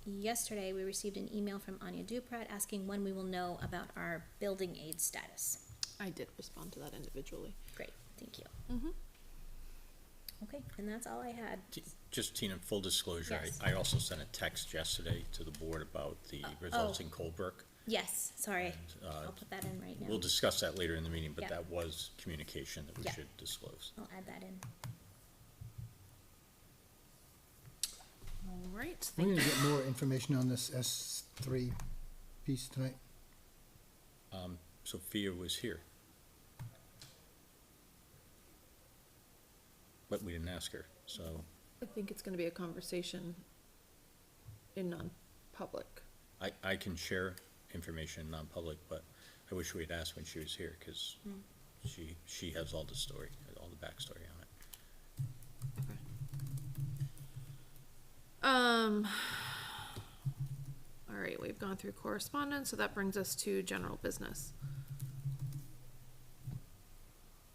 yesterday we received an email from Anya Duprat asking when we will know about our building aid status. I did respond to that individually. Great, thank you. Mm-hmm. Okay, and that's all I had. Just, Tina, full disclosure, Yes. I also sent a text yesterday to the board about the results in Colebrook. Yes, sorry. And, I'll put that in right now. We'll discuss that later in the meeting, but Yeah. that was communication that we Yeah. should disclose. I'll add that in. All right, We thank need you. to get more information on this S3 piece tonight. Sophia was here. But we didn't ask her, so I think it's gonna be a conversation in non-public. I can share information non-public, but I wish we'd asked when she was here, cause she has all the story, all the backstory on it. All right, we've gone through correspondence, so that brings us to general business.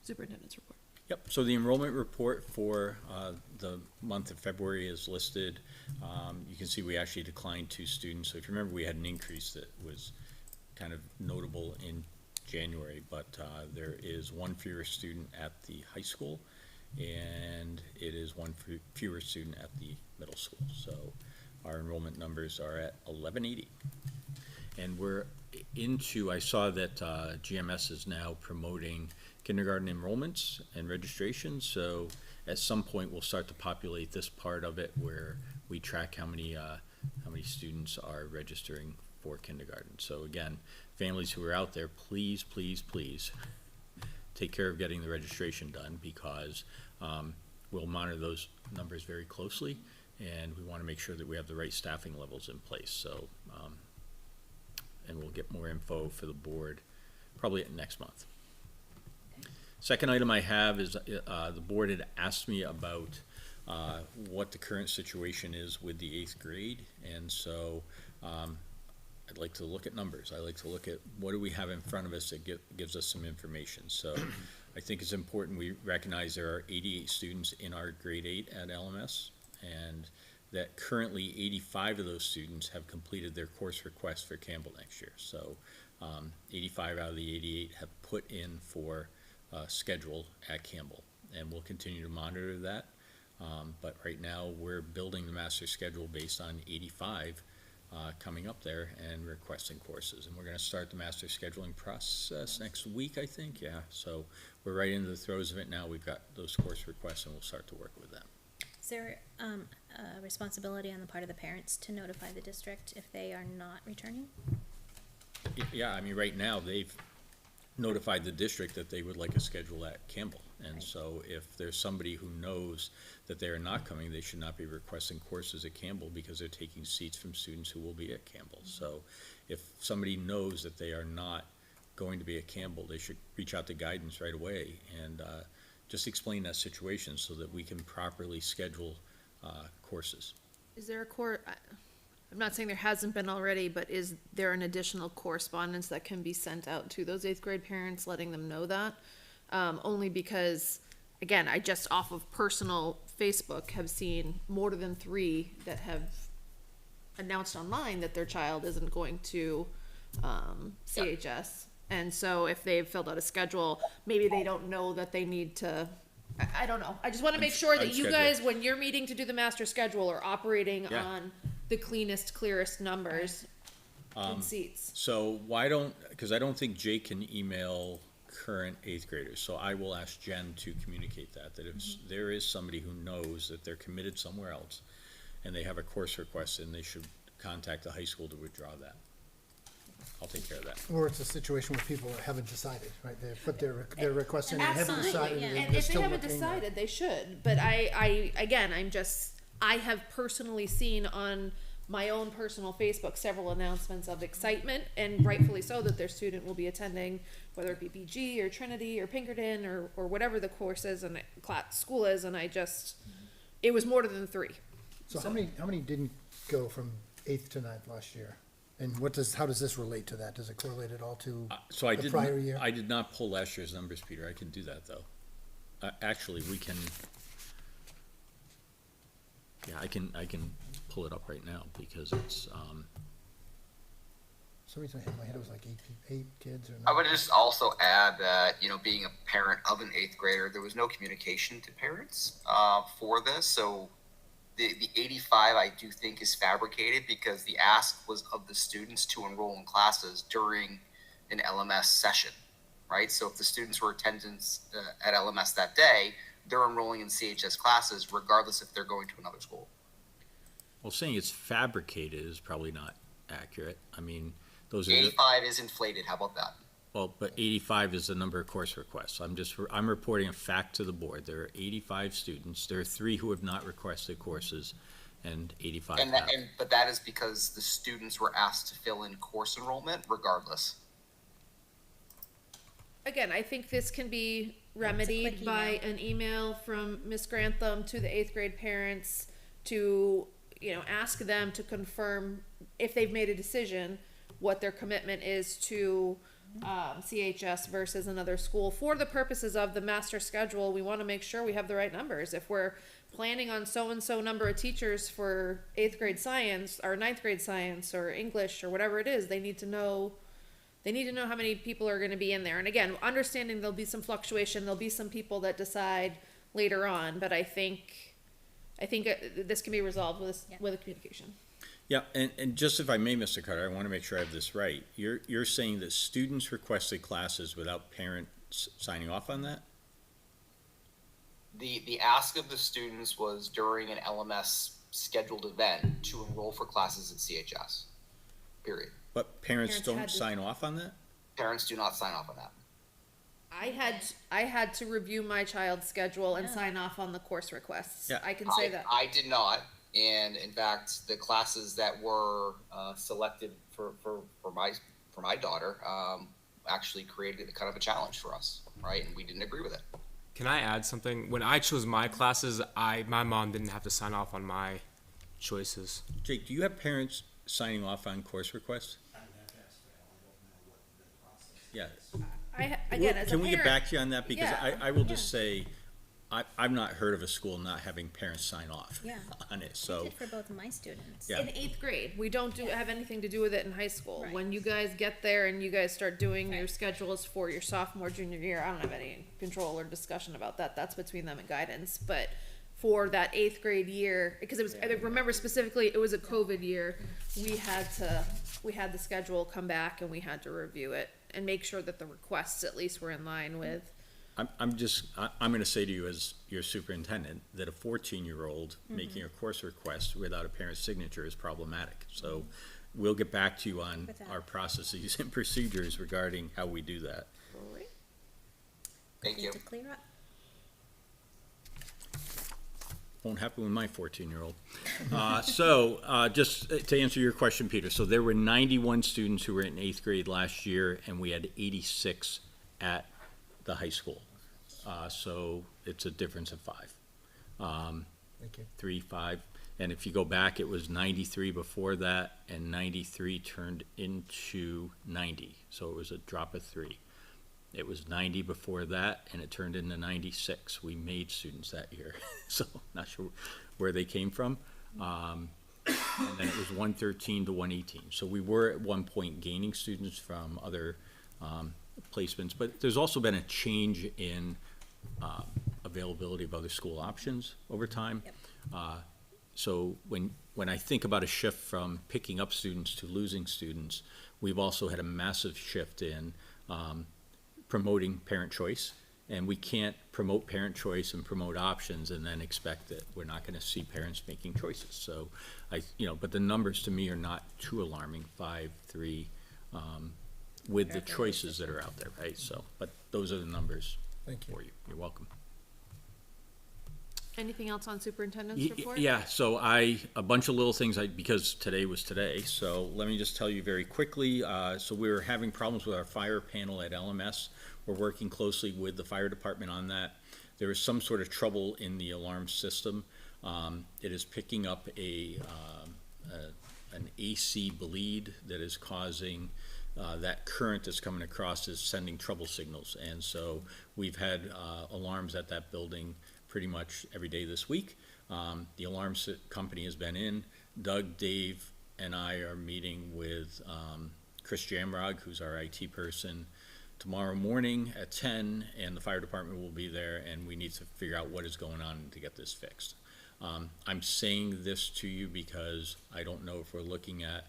Superintendent's report. Yep, so the enrollment report for the month of February is listed. You can see we actually declined 2 students. So if you remember, we had an increase that was kind of notable in January, but there is one fewer student at the high school, and it is one fewer student at the middle school. So our enrollment numbers are at 1180. And we're into, I saw that GMS is now promoting kindergarten enrollments and registrations. So at some point, we'll start to populate this part of it where we track how many students are registering for kindergarten. So again, families who are out there, please, please, please take care of getting the registration done, because we'll monitor those numbers very closely, and we want to make sure that we have the right staffing levels in place. So, and we'll get more info for the board probably next month. Second item I have is the board had asked me about what the current situation is with the 8th grade, and so I'd like to look at numbers. I like to look at what do we have in front of us that gives us some information. So I think it's important we recognize there are 88 students in our grade 8 at LMS, and that currently 85 of those students have completed their course request for Campbell next year. So 85 out of the 88 have put in for schedule at Campbell, and we'll continue to monitor that. But right now we're building the master schedule based on 85 coming up there and requesting courses, and we're going to start the master scheduling process next week, I think. Yeah, so we're right into the throes of it now. We've got those course requests, and we'll start to work with them. Is there a responsibility on the part of the parents to notify the district if they are not returning? Yeah, I mean, right now they've notified the district that they would like a schedule at Campbell, and so if there's somebody who knows that they are not coming, they should not be requesting courses at Campbell, because they're taking seats from students who will be at Campbell. So if somebody knows that they are not going to be at Campbell, they should reach out to guidance right away and just explain that situation so that we can properly schedule courses. Is there a I'm not saying there hasn't been already, but is there an additional correspondence that can be sent out to those 8th grade parents, letting them know that? Only because, again, I just off of personal Facebook have seen more than 3 that have announced online that their child isn't going to CHS. And so if they've filled out a schedule, maybe they don't know that they need to, I don't know. I just want to make sure that you guys, when you're meeting to do the master schedule, are operating on the cleanest, clearest numbers and seats. So why don't, because I don't think Jake can email current 8th graders, so I will ask Jen to communicate that if there is somebody who knows that they're committed somewhere else and they have a course request, and they should contact the high school to withdraw that. I'll take care of that. Or it's a situation where people haven't decided, right? They put their request in and haven't Absolutely, decided. yeah. and And they're if they still haven't looking. decided, they should, but I have personally seen on my own personal Facebook several announcements of excitement, and rightfully so, that their student will be attending, whether it be BG or Trinity or Pinkerton or whatever the course is and school is, and it was more than 3. So how many didn't go from 8th to 9th last year? And how does this relate to that? Does it correlate at all to So I the did prior year? I did not pull last year's numbers, Peter. I can do that though. Actually, we can. Yeah, I can pull it up right now because it's. Some reason in my head it was like eight kids or. I would just also add that, being a parent of an 8th grader, there was no communication to parents for this. So the 85, I do think, is fabricated because the ask was of the students to enroll in classes during an LMS session, right? So if the students were attendance at LMS that day, they're enrolling in CHS classes regardless if they're going to another school. Well, saying it's fabricated is probably not accurate. I mean, those are 85 is inflated. How about that? well, but 85 is the number of course requests. I'm reporting a fact to the board. There are 85 students. There are 3 who have not requested courses, and 85 have. But that is because the students were asked to fill in course enrollment regardless. Again, I think this can be remedied quick by an email from Ms. Grantham to the 8th grade parents to, ask them to confirm if they've made a decision, what their commitment is to CHS versus another school. For the purposes of the master schedule, we want to make sure we have the right numbers. If we're planning on so-and-so number of teachers for 8th grade science or 9th grade science or English or whatever it is, they need to know they need to know how many people are gonna be in there. And again, understanding there'll be some fluctuation, there'll be some people that decide later on, but I think this can be resolved with communication. Yeah, and just if I may, Mr. Carter, I want to make sure I have this right. You're saying that students requested classes without parents signing off on that? The ask of the students was during an LMS scheduled event to enroll for classes at CHS, period. But parents Parents don't had to- sign off on that? Parents do not sign off on that. I had to review my child's schedule and sign off on the course requests. Yeah. I can say that. I did not, and in fact, the classes that were selected for my daughter actually created kind of a challenge for us, right? And we didn't agree with it. Can I add something? When I chose my classes, my mom didn't have to sign off on my choices. Jake, do you have parents signing off on course requests? Yeah. Again, as a Can we get parent- back to you on that? Because Yeah, I will just say, I've not heard of a school not having parents sign off Yeah. on it, I so. did for both of my students. Yeah. In 8th grade, we don't have anything to do with it in high school. Right. When you guys get there and you guys start doing your schedules for your sophomore, junior year, I don't have any control or discussion about that. That's between them and guidance. But for that 8th grade year, because it was, I remember specifically, it was a COVID year, we had the schedule come back and we had to review it and make sure that the requests at least were in line with. I'm gonna say to you as your superintendent, that a 14-year-old making a course request without a parent's signature is problematic. So we'll get back to you on With that. our processes and procedures regarding how we do that. Thank you. To clear up. Won't happen with my 14-year-old. Just to answer your question, Peter, so there were 91 students who were in 8th grade last year, and we had 86 at the high school. So it's a difference of 5. Thank you. 3, 5. And if you go back, it was 93 before that, and 93 turned into 90. So it was a drop of 3. It was 90 before that, and it turned into 96. We made students that year, so not sure where they came from. And then it was 113 to 118. So we were at one point gaining students from other placements, but there's also been a change in availability of other school options over time. So when I think about a shift from picking up students to losing students, we've also had a massive shift in promoting parent choice, and we can't promote parent choice and promote options and then expect that we're not going to see parents making choices. So but the numbers to me are not too alarming, 5, 3, with the choices that are out there, right? So, but those are the numbers Thank you. for you. You're welcome. Anything else on superintendent's report? Yeah, so a bunch of little things, because today was today, so let me just tell you very quickly. So we were having problems with our fire panel at LMS. We're working closely with the fire department on that. There is some sort of trouble in the alarm system. It is picking up an AC bleed that is causing that current that's coming across is sending trouble signals. And so we've had alarms at that building pretty much every day this week. The alarm company has been in. Doug, Dave, and I are meeting with Chris Jamrog, who's our IT person, tomorrow morning at 10, and the fire department will be there, and we need to figure out what is going on to get this fixed. I'm saying this to you because I don't know if we're looking at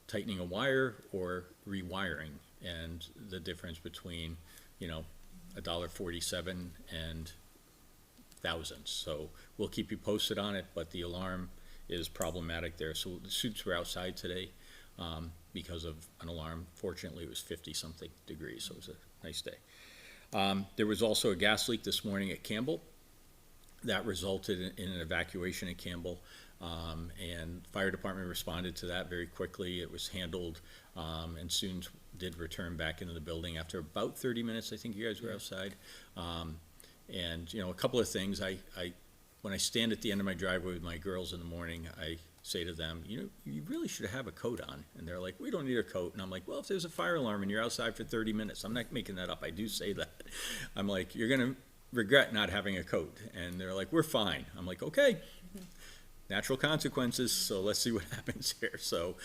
tightening a wire or rewiring, and the difference between, $1.47 and thousands. So we'll keep you posted on it, but the alarm is problematic there. So the students were outside today because of an alarm. Fortunately, it was 50-something degrees, so it was a nice day. There was also a gas leak this morning at Campbell that resulted in an evacuation at Campbell, and fire department responded to that very quickly. It was handled, and students did return back into the building after about 30 minutes. I think you guys were outside. And a couple of things. When I stand at the end of my driveway with my girls in the morning, I say to them, you really should have a coat on. And they're like, we don't need a coat. And I'm like, well, if there's a fire alarm and you're outside for 30 minutes, I'm not making that up. I do say that. I'm like, you're going to regret not having a coat. And they're like, we're fine. I'm like, okay, natural consequences. So let's see what happens here. So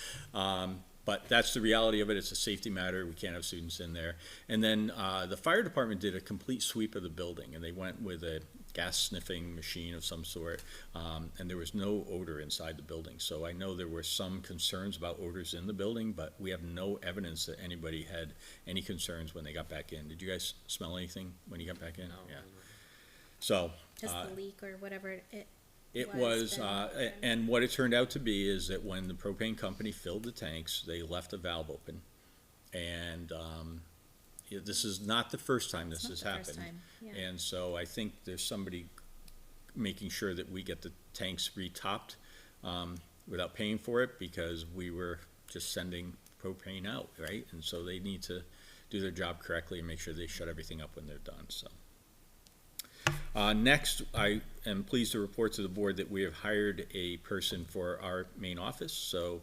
But that's the reality of it. It's a safety matter. We can't have students in there. And then the fire department did a complete sweep of the building, and they went with a gas sniffing machine of some sort, and there was no odor inside the building. So I know there were some concerns about odors in the building, but we have no evidence that anybody had any concerns when they got back in. Did you guys smell anything when you got back in? No. Yeah. So. Just the leak or whatever It was, and what it turned out to be is that when the propane company filled the tanks, they left a valve open. And this is not the first time this has happened. And so I think there's somebody making sure that we get the tanks retopped without paying for it, because we were just sending propane out, right? And so they need to do their job correctly and make sure they shut everything up when they're done, so. Next, I am pleased to report to the board that we have hired a person for our main office. So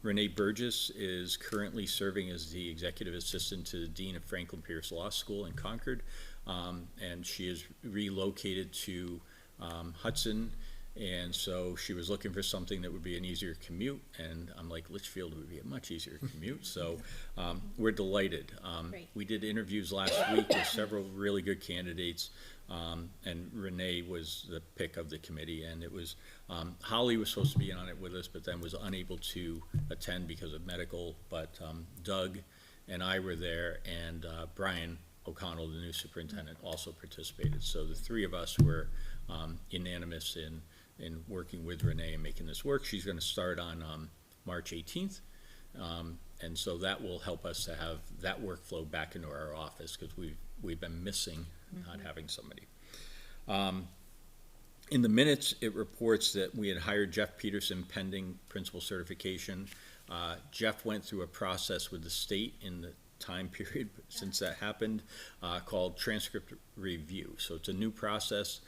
Renee Burgess is currently serving as the executive assistant to the Dean of Franklin Pierce Law School in Concord. And she is relocated to Hudson. And so she was looking for something that would be an easier commute, and I'm like, Litchfield would be a much easier commute, so we're delighted. We did interviews last week with several really good candidates, and Renee was the pick of the committee, and it was, Holly was supposed to be on it with us, but then was unable to attend because of medical, but Doug and I were there, and Brian O'Connell, the new superintendent, also participated. So the three of us were unanimous in working with Renee and making this work. She's going to start on March 18th, and so that will help us to have that workflow back into our office, because we've been missing not having somebody. In the minutes, it reports that we had hired Jeff Peterson pending principal certification. Jeff went through a process with the state in the time period since that happened, called transcript review. So it's a new process.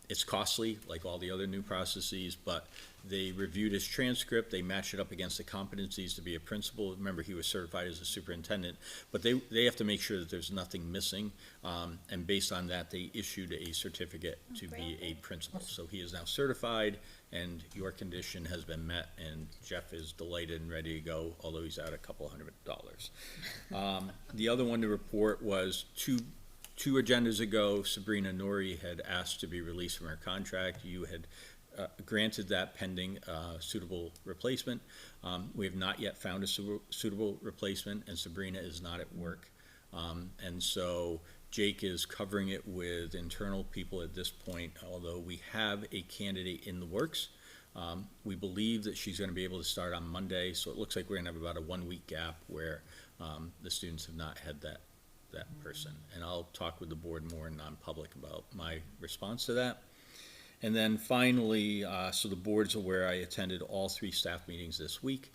It's costly, like all the other new processes, but they reviewed his transcript, they matched it up against the competencies to be a principal. Remember, he was certified as a superintendent, but they have to make sure that there's nothing missing, and based on that, they issued a certificate to be a principal. So he is now certified, and your condition has been met, and Jeff is delighted and ready to go, although he's out a couple $100. The other one to report was two agendas ago, Sabrina Nori had asked to be released from her contract. You had granted that pending suitable replacement. We have not yet found a suitable replacement, and Sabrina is not at work. And so Jake is covering it with internal people at this point, although we have a candidate in the works. We believe that she's going to be able to start on Monday, so it looks like we're going to have about a 1 week gap where the students have not had that person. And I'll talk with the board more in non-public about my response to that. And then finally, so the board's aware, I attended all 3 staff meetings this week.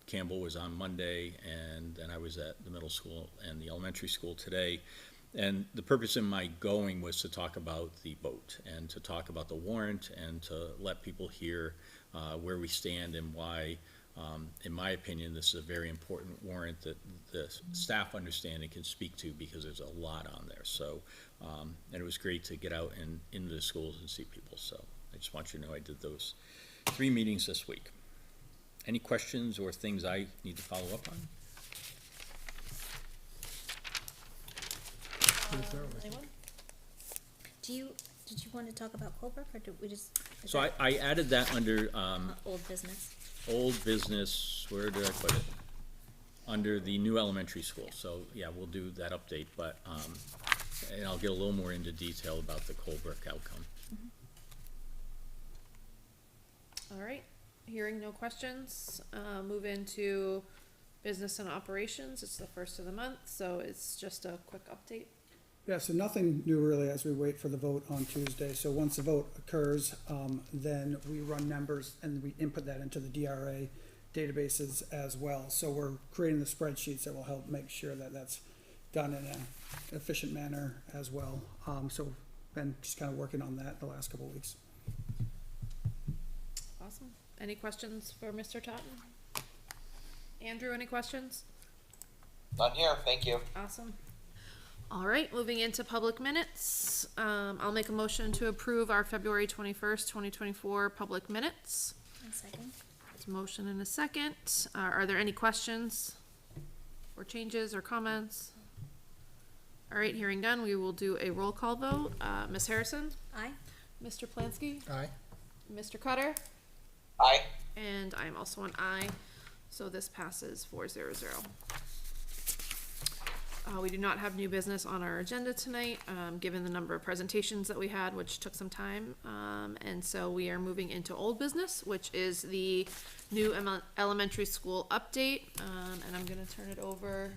Campbell was on Monday, and then I was at the middle school and the elementary school today. And the purpose in my going was to talk about the vote and to talk about the warrant and to let people hear where we stand and why, in my opinion, this is a very important warrant that the staff understand and can speak to, because there's a lot on there. So, and it was great to get out and into the schools and see people. So I just want you to know I did those 3 meetings this week. Any questions or things I need to follow up on? Did you want to talk about Colebrook, or did we just? So I added that under Old business. old business, where did I put it? Under the new elementary school. So yeah, we'll do that update, but and I'll get a little more into detail about the Colebrook outcome. All right, hearing no questions, move into business and operations. It's the first of the month, so it's just a quick update. Yeah, so nothing new really as we wait for the vote on Tuesday. So once the vote occurs, then we run numbers and we input that into the DRA databases as well. So we're creating the spreadsheets that will help make sure that that's done in an efficient manner as well. So been just kind of working on that the last couple of weeks. Awesome. Any questions for Mr. Totten? Andrew, any questions? None here, thank you. Awesome. All right, moving into public minutes. I'll make a motion to approve our February 21st, 2024 public minutes. One second. There's a motion and a second. Are there any questions or changes or comments? All right, hearing none, we will do a roll call vote. Ms. Harrison? Aye. Mr. Plansky? Aye. Mr. Cutter? Aye. And I'm also an aye, so this passes 4-0-0. We do not have new business on our agenda tonight, given the number of presentations that we had, which took some time. And so we are moving into old business, which is the new elementary school update. And I'm gonna turn it over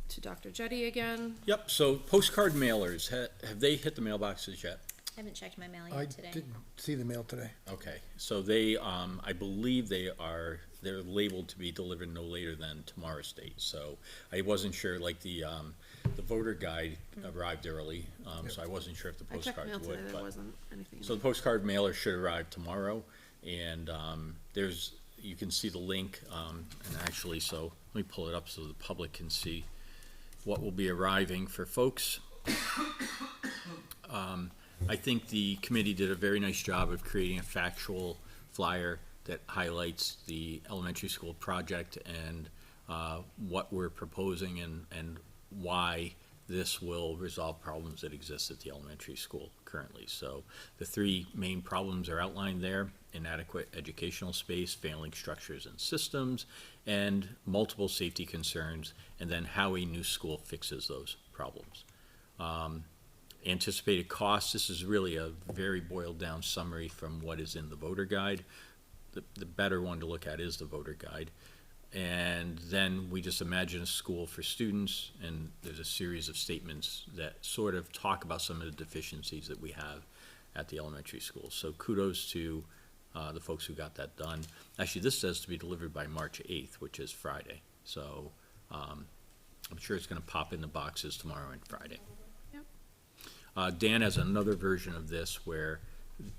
to Dr. Jetty again. Yep, so postcard mailers, have they hit the mailboxes yet? I haven't checked my mail I yet today. didn't see the mail today. Okay, so they, I believe they're labeled to be delivered no later than tomorrow's date, so I wasn't sure, like the voter guide arrived early, so I wasn't sure if the I checked postcards mail would, today, there but. wasn't anything. So the postcard mailer should arrive tomorrow, and, you can see the link, and actually, so, let me pull it up so the public can see what will be arriving for folks. I think the committee did a very nice job of creating a factual flyer that highlights the elementary school project and what we're proposing and why this will resolve problems that exist at the elementary school currently. So the three main problems are outlined there: inadequate educational space, failing structures and systems, and multiple safety concerns, and then how a new school fixes those problems. Anticipated costs, this is really a very boiled down summary from what is in the voter guide. The better one to look at is the voter guide. And then we just imagine a school for students, and there's a series of statements that sort of talk about some of the deficiencies that we have at the elementary school. So kudos to the folks who got that done. Actually, this says to be delivered by March 8th, which is Friday. So I'm sure it's gonna pop in the boxes tomorrow and Friday. Dan has another version of this where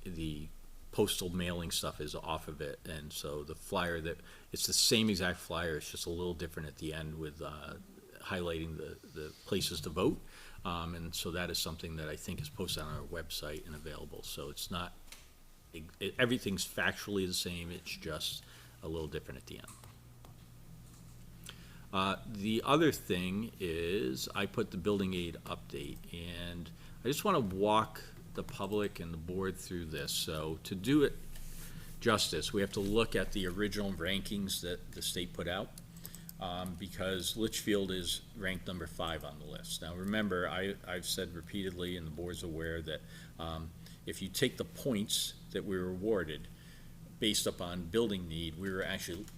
the postal mailing stuff is off of it, and so the flyer it's the same exact flyer, it's just a little different at the end with highlighting the places to vote, and so that is something that I think is posted on our website and available. So it's not, everything's factually the same, it's just a little different at the end. The other thing is I put the building aid update, and I just want to walk the public and the board through this. So to do it justice, we have to look at the original rankings that the state put out, because Litchfield is ranked number 5 on the list. Now remember, I've said repeatedly, and the board's aware, that if you take the points that we were awarded based upon building need, we were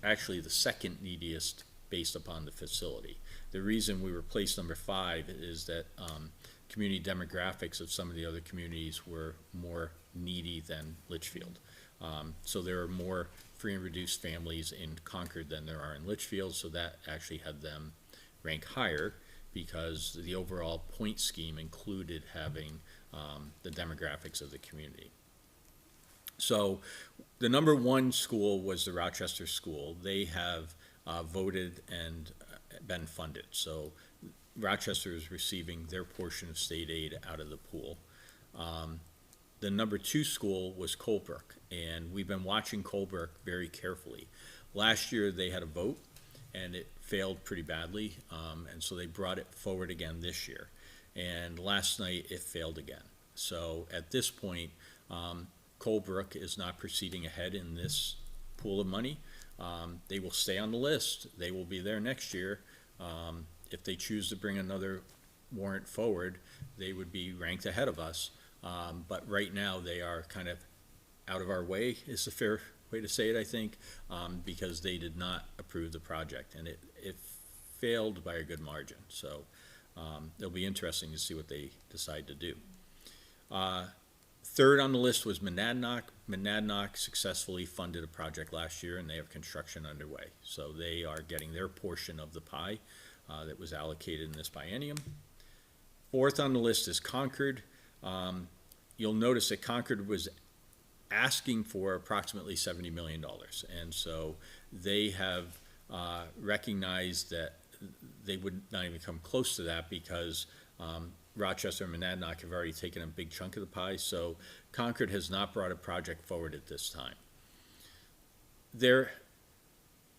actually the second neediest based upon the facility. The reason we were placed number 5 is that community demographics of some of the other communities were more needy than Litchfield. So there are more free and reduced families in Concord than there are in Litchfield, so that actually had them rank higher because the overall point scheme included having the demographics of the community. So the number 1 school was the Rochester School. They have voted and been funded. So Rochester is receiving their portion of state aid out of the pool. The number 2 school was Colebrook, and we've been watching Colebrook very carefully. Last year they had a vote and it failed pretty badly, and so they brought it forward again this year. And last night it failed again. So at this point, Colebrook is not proceeding ahead in this pool of money. They will stay on the list. They will be there next year. If they choose to bring another warrant forward, they would be ranked ahead of us. But right now, they are kind of out of our way, is a fair way to say it, I think, because they did not approve the project, and it failed by a good margin. So it'll be interesting to see what they decide to do. Third on the list was Monadnock. Monadnock successfully funded a project last year, and they have construction underway. So they are getting their portion of the pie that was allocated in this biennium. Fourth on the list is Concord. You'll notice that Concord was asking for approximately $70 million. And so they have recognized that they would not even come close to that because Rochester and Monadnock have already taken a big chunk of the pie. So Concord has not brought a project forward at this time. There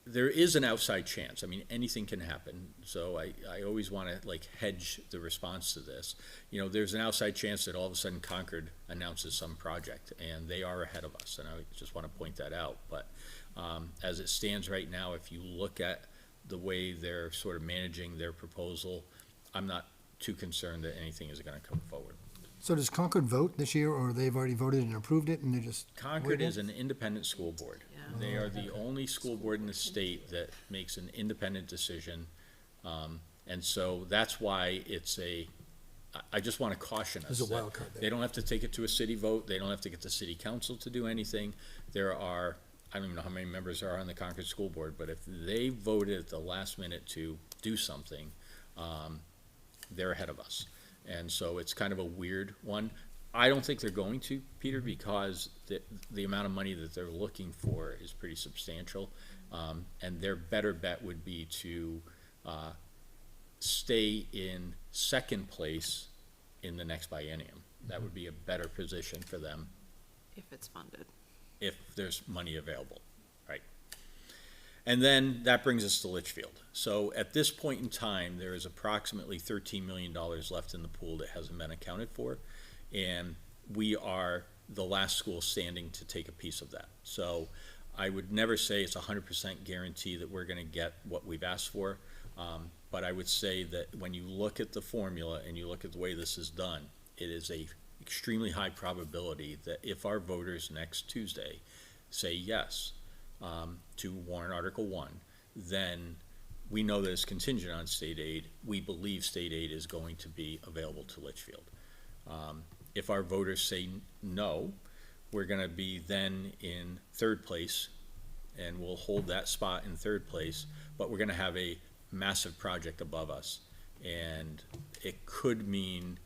there is an outside chance. I mean, anything can happen. So I always want to like hedge the response to this. You know, there's an outside chance that all of a sudden Concord announces some project and they are ahead of us. And I just want to point that out. But as it stands right now, if you look at the way they're sort of managing their proposal, I'm not too concerned that anything is going to come forward. So does Concord vote this year, or they've already voted and approved it, and they're just? Concord waiting? is an independent school board. They are the only school board in the state that makes an independent decision. And so that's why it's I just want to caution us. There's a that wild card there. They don't have to take it to a city vote. They don't have to get the city council to do anything. There are, I don't even know how many members are on the Concord School Board, but if they voted at the last minute to do something, they're ahead of us. And so it's kind of a weird one. I don't think they're going to, Peter, because the amount of money that they're looking for is pretty substantial. And their better bet would be to stay in second place in the next biennium. That would be a better position for them If it's funded. if there's money available, right? And then that brings us to Litchfield. So at this point in time, there is approximately $13 million left in the pool that hasn't been accounted for. And we are the last school standing to take a piece of that. So I would never say it's 100% guarantee that we're gonna get what we've asked for. But I would say that when you look at the formula and you look at the way this is done, it is a extremely high probability that if our voters next Tuesday say yes to warrant Article 1, then we know that it's contingent on state aid. We believe state aid is going to be available to Litchfield. If our voters say no, we're gonna be then in third place, and we'll hold that spot in third place, but we're gonna have a massive project above us. And it could mean,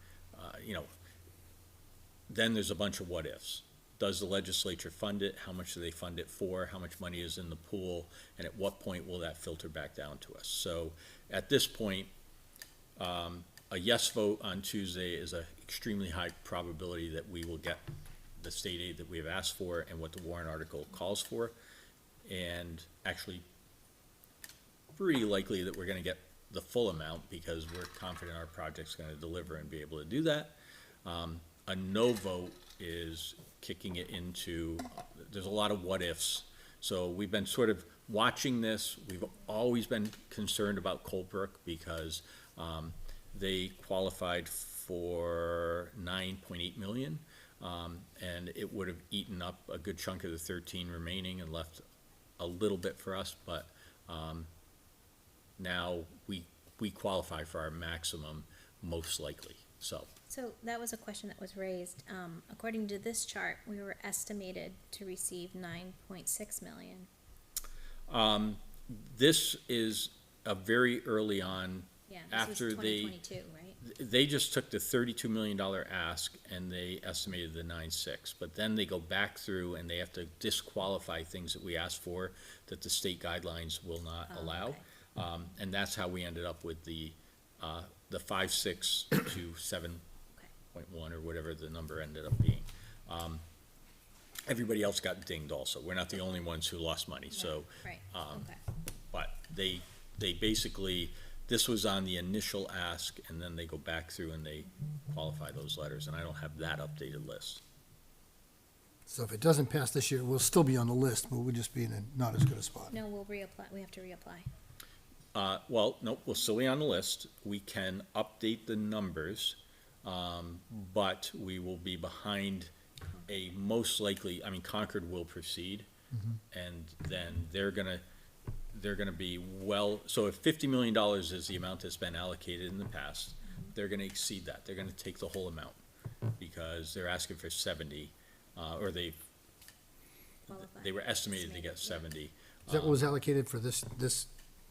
then there's a bunch of what ifs. Does the legislature fund it? How much do they fund it for? How much money is in the pool? And at what point will that filter back down to us? So at this point, a yes vote on Tuesday is an extremely high probability that we will get the state aid that we have asked for and what the warrant article calls for. And actually, pretty likely that we're gonna get the full amount because we're confident our project's gonna deliver and be able to do that. A no vote is kicking it into, there's a lot of what ifs. So we've been sort of watching this. We've always been concerned about Colebrook because they qualified for 9.8 million. And it would have eaten up a good chunk of the 13 remaining and left a little bit for us, but now we qualify for our maximum most likely, so. So that was a question that was raised. According to this chart, we were estimated to receive 9.6 million. This is a very early on, Yeah, after this was 2022, right? they just took the $32 million ask and they estimated the 9.6, but then they go back through and they have to disqualify things that we asked for that the state guidelines will not allow. Okay. And that's how we ended up with the 5.6 to 7.1 or whatever the number ended up being. Everybody else got dinged also. We're not the only ones who lost money, so. Right, okay. But they basically, this was on the initial ask, and then they go back through and they qualify those letters, and I don't have that updated list. So if it doesn't pass this year, we'll still be on the list, but we'll just be in a not as good a spot. No, we'll reapply, we have to reapply. Well, nope, we'll still be on the list. We can update the numbers, but we will be behind a most likely, I mean, Concord will proceed, and then they're gonna be well, so if $50 million is the amount that's been allocated in the past, they're gonna exceed that. They're gonna take the whole amount, because they're asking for 70, or they were estimated to get 70. Is that what was allocated for this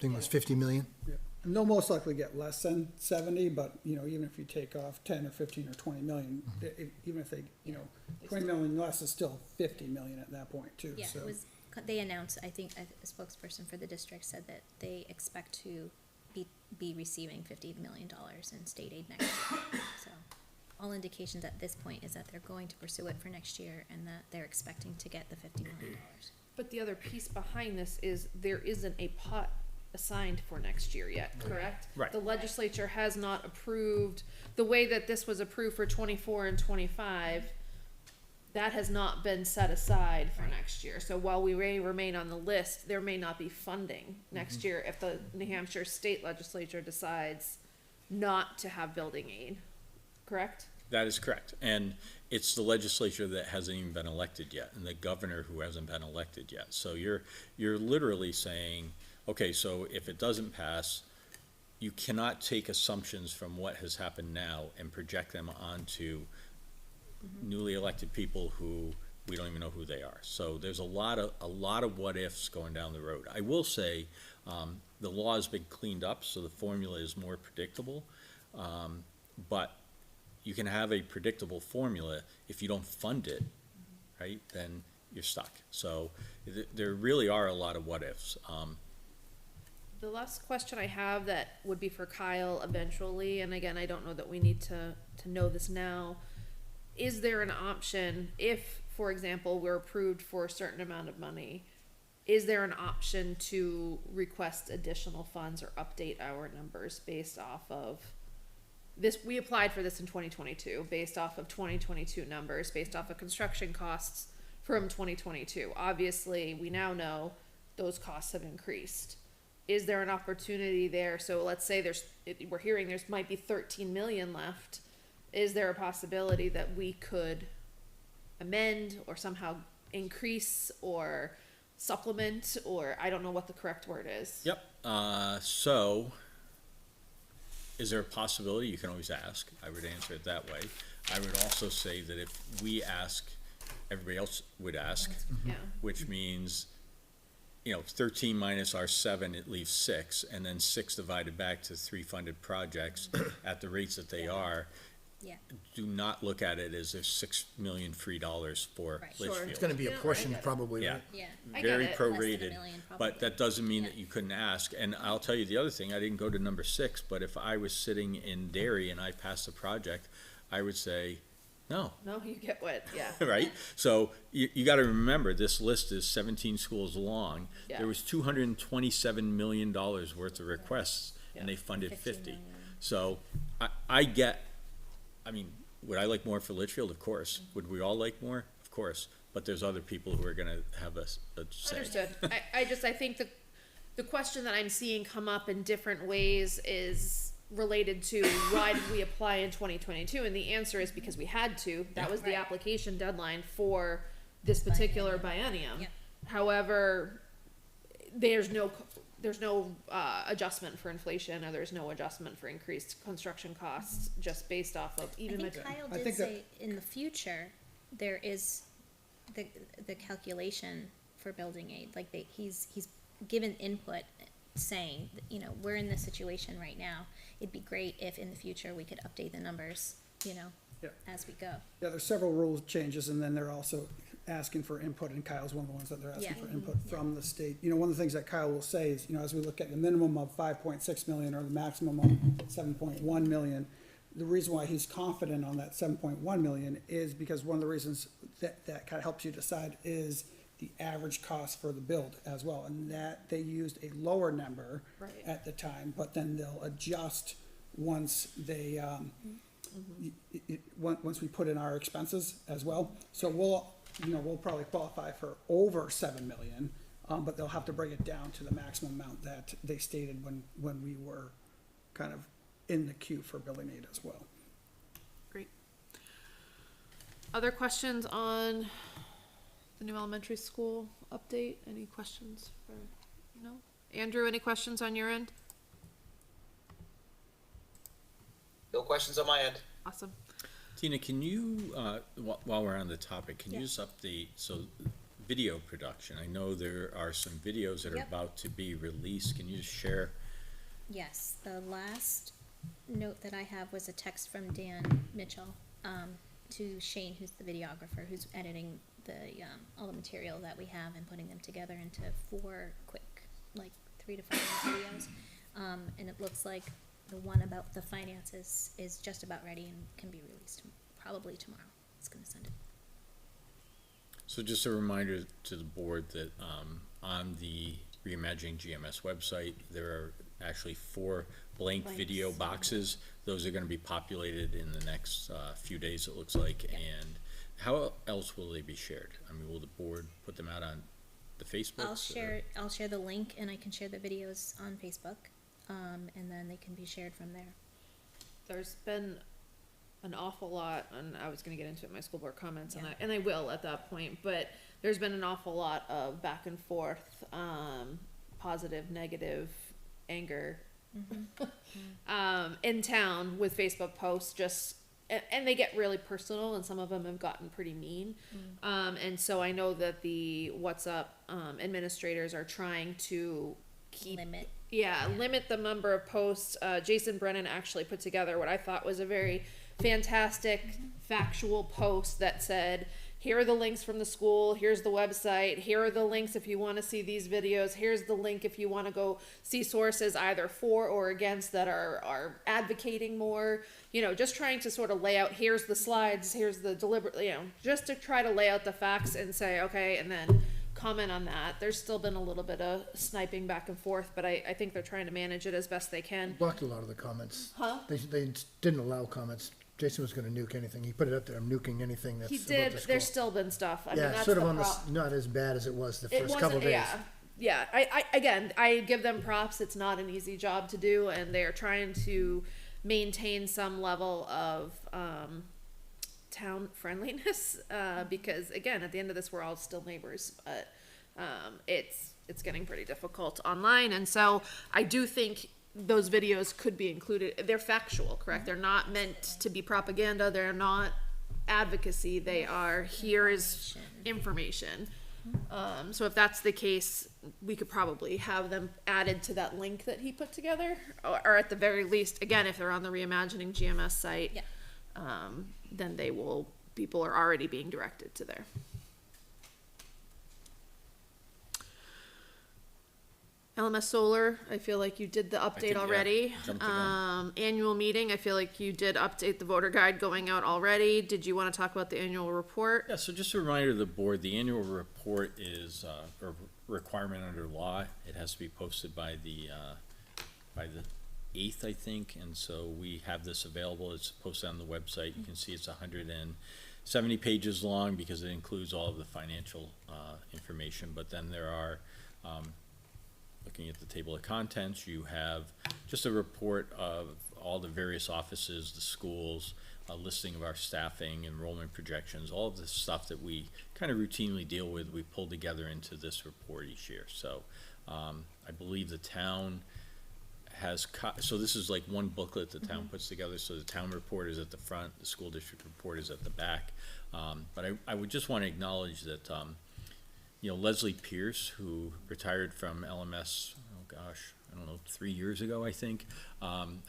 thing was 50 million? Yeah. And they'll most likely get less than 70, but, even if you take off 10 or 15 or 20 million, even if they, 20 million less is still 50 million at that point too, Yeah, so. it was, they announced, I think, a spokesperson for the district said that they expect to be receiving $50 million in state aid next year. So, all indications at this point is that they're going to pursue it for next year and that they're expecting to get the $50 million. But the other piece behind this is there isn't a pot assigned for next year yet, correct? Right. The legislature has not approved, the way that this was approved for 24 and 25, that has not been set aside for next year. So while we may remain on the list, there may not be funding next year if the New Hampshire state legislature decides not to have building aid, correct? That is correct. And it's the legislature that hasn't even been elected yet, and the governor who hasn't been elected yet. So you're literally saying, okay, so if it doesn't pass, you cannot take assumptions from what has happened now and project them onto newly elected people who we don't even know who they are. So there's a lot of what ifs going down the road. I will say, the law has been cleaned up, so the formula is more predictable. But you can have a predictable formula. If you don't fund it, right, then you're stuck. So there really are a lot of what ifs. The last question I have that would be for Kyle eventually, and again, I don't know that we need to know this now. Is there an option if, for example, we're approved for a certain amount of money, is there an option to request additional funds or update our numbers based off of this? We applied for this in 2022 based off of 2022 numbers, based off of construction costs from 2022. Obviously, we now know those costs have increased. Is there an opportunity there? So let's say we're hearing there's might be 13 million left. Is there a possibility that we could amend or somehow increase or supplement, or I don't know what the correct word is? Yep. So is there a possibility? You can always ask. I would answer it that way. I would also say that if we ask, everybody else would ask, Yeah. which means, 13 minus our 7, it leaves 6, and then 6 divided back to 3 funded projects at the rates that they are. Yeah. Do not look at it as there's $6 million free dollars for Right. Sure. Litchfield. It's gonna be Yeah, I apportioned get it. probably, Yeah. right? Yeah. I get Very it. Less than a prorated, million, but probably. that doesn't mean Yeah. that you couldn't ask. And I'll tell you the other thing, I didn't go to number 6, but if I was sitting in Derry and I passed the project, I would say, no, No, you get what? Yeah. right? So you gotta remember, this list is 17 schools long. Yeah. There was $227 million worth of requests, and they funded 50 50. million. So would I like more for Litchfield? Of course. Would we all like more? Of course. But there's other people who are gonna have a say. Understood. I think the question that I'm seeing come up in different ways is related to why did we apply in 2022? And the answer is because we had to. That was the Right. application deadline for this particular biennium. Yeah. However, there's no adjustment for inflation, or there's no adjustment for increased construction costs just based off of I even think material. Kyle I did think that- say in the future, there is the calculation for building aid, like he's given input saying, that, we're in this situation right now. It'd be great if in the future we could update the numbers, Yeah. as we go. Yeah, there's several rule changes, and then they're also asking for input, and Kyle's one of the ones that they're asking Yeah. for input from the state. One of the things that Kyle will say is, as we look at the minimum of 5.6 million or the maximum of 7.1 million, the reason why he's confident on that 7.1 million is because one of the reasons that kind of helps you decide is the average cost for the build as well, and that they used a lower number Right. at the time, but then they'll adjust once they, once we put in our expenses as well. So we'll probably qualify for over 7 million, but they'll have to bring it down to the maximum amount that they stated when we were kind of in the queue for building aid as well. Great. Other questions on the new elementary school update? Any questions for, no? Andrew, any questions on your end? No questions on my end. Awesome. Tina, can you, while we're on the topic, can you Yeah. just update, so video production, I know there are some videos that are Yep. about to be released, can you just share? Yes, the last note that I have was a text from Dan Mitchell, to Shane, who's the videographer, who's editing all the material that we have and putting them together into 4 quick, 3 to 5 minute videos. And it looks like the one about the finances is just about ready and can be released probably tomorrow. It's gonna send it. So just a reminder to the board that on the Reimagining GMS website, there are actually 4 blank video boxes. Those are going to be populated in the next few days, it looks like. And how else will they be shared? I mean, will the board put them out on the Facebook? I'll share the link, and I can share the videos on Facebook, and then they can be shared from there. There's been an awful lot, and I was gonna get into it in my school board comments, and I will at that point, but there's been an awful lot of back and forth, positive, negative, anger, in town with Facebook posts, just, and they get really personal, and some of them have gotten pretty mean. And so I know that the What's Up, administrators are trying to limit the number of posts. Jason Brennan actually put together what I thought was a very fantastic factual post that said, here are the links from the school, here's the website, here are the links if you want to see these videos, here's the link if you want to go see sources either for or against that are advocating more, just trying to sort of lay out, here's the slides, here's the deliberate, just to try to lay out the facts and say, okay, and then comment on that. There's still been a little bit of sniping back and forth, but I think they're trying to manage it as best they can. Blocked a lot of the comments. Huh? They didn't allow comments. Jason was gonna nuke anything. He put it up there, I'm nuking anything that's He about did, the school. there's still been stuff. I mean, Yeah, that's sort of the on this, problem. not as bad as it was the It first couple wasn't, days. yeah. I give them props. It's not an easy job to do, and they are trying to maintain some level of town friendliness, because again, at the end of this, we're all still neighbors, but it's getting pretty difficult online, and so I do think those videos could be included. They're factual, correct? They're not meant to be propaganda. They're not advocacy. They are, here is information. So if that's the case, we could probably have them added to that link that he put together, or at the very least, again, if they're on the Reimagining GMS site, then people are already being directed to there. LMS Solar, I feel like you did the update already. jumped the gun. Annual meeting, I feel like you did update the voter guide going out already. Did you want to talk about the annual report? Yeah, so just a reminder to the board, the annual report is a requirement under law. It has to be posted by the 8th, I think, and so we have this available. It's posted on the website. You can see it's 170 pages long because it includes all of the financial information, but then there are looking at the table of contents, you have just a report of all the various offices, the schools, a listing of our staffing, enrollment projections, all of the stuff that we kind of routinely deal with, we pull together into this report each year. So I believe the town has, so this is like one booklet the town puts together. So the town report is at the front, the school district report is at the back. But I would just want to acknowledge that Leslie Pierce, who retired from LMS, I don't know, 3 years ago, I think,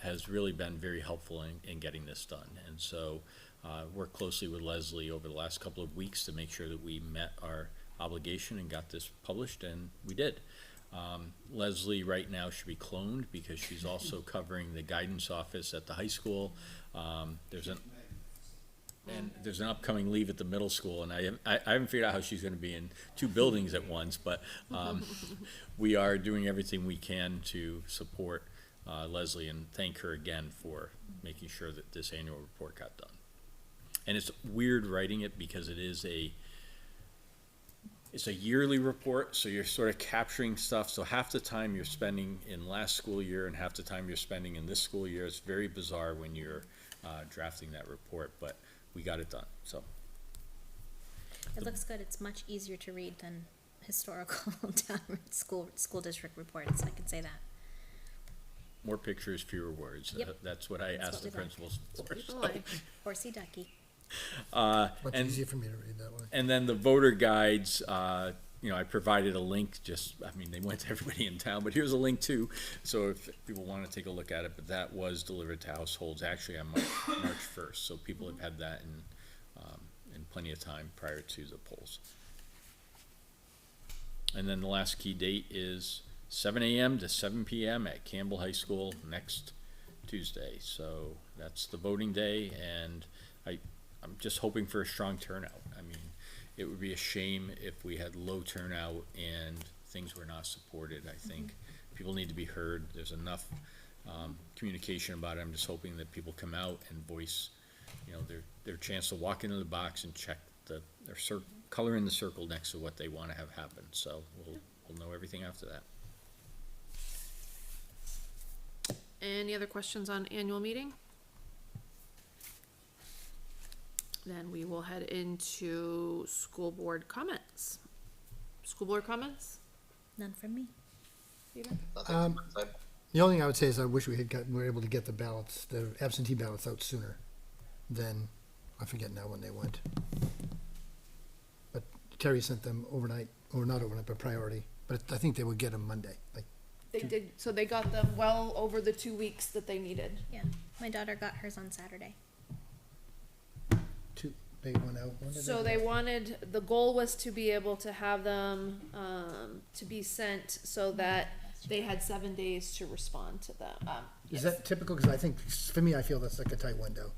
has really been very helpful in getting this done. And so worked closely with Leslie over the last couple of weeks to make sure that we met our obligation and got this published, and we did. Leslie right now should be cloned because she's also covering the guidance office at the high school. There's an upcoming leave at the middle school, and I haven't figured out how she's going to be in 2 buildings at once, but we are doing everything we can to support Leslie and thank her again for making sure that this annual report got done. And it's weird writing it because it's a yearly report, so you're sort of capturing stuff. So half the time you're spending in last school year and half the time you're spending in this school year. It's very bizarre when you're drafting that report, but we got it done, so. It looks good. It's much easier to read than historical town school district reports. I can say that. More pictures, fewer words. Yep. That's what I asked the we like. principals for. People so. like. Horsey ducky. Much easier for me to read that way. And then the voter guides, I provided a link, they went to everybody in town, but here's a link too. So if people want to take a look at it, but that was delivered to households actually on March 1st. So people have had that in plenty of time prior to the polls. And then the last key date is 7 a.m. to 7 p.m. at Campbell High School next Tuesday. So that's the voting day, and I'm just hoping for a strong turnout. I mean, it would be a shame if we had low turnout and things were not supported. I think people need to be heard. There's enough communication about it. I'm just hoping that people come out and voice, their chance to walk into the box and check their color in the circle next to what they want to have happen. So we'll know everything after that. Any other questions on annual meeting? Then we will head into school board comments. School board comments? None from me. Peter? The only thing I would say is I wish we were able to get the absentee ballots out sooner than, I forget now when they went. But Terry sent them overnight, or not overnight, but priority. But I think they would get them Monday, They did, so they got them well over the 2 weeks that they needed. Yeah, my daughter got hers on Saturday. they went out. When did So they wanted, the goal was to be able to have them, to be sent so that they had 7 days to respond to them. Is yes. that typical? Because I think, for me, I feel that's like a tight window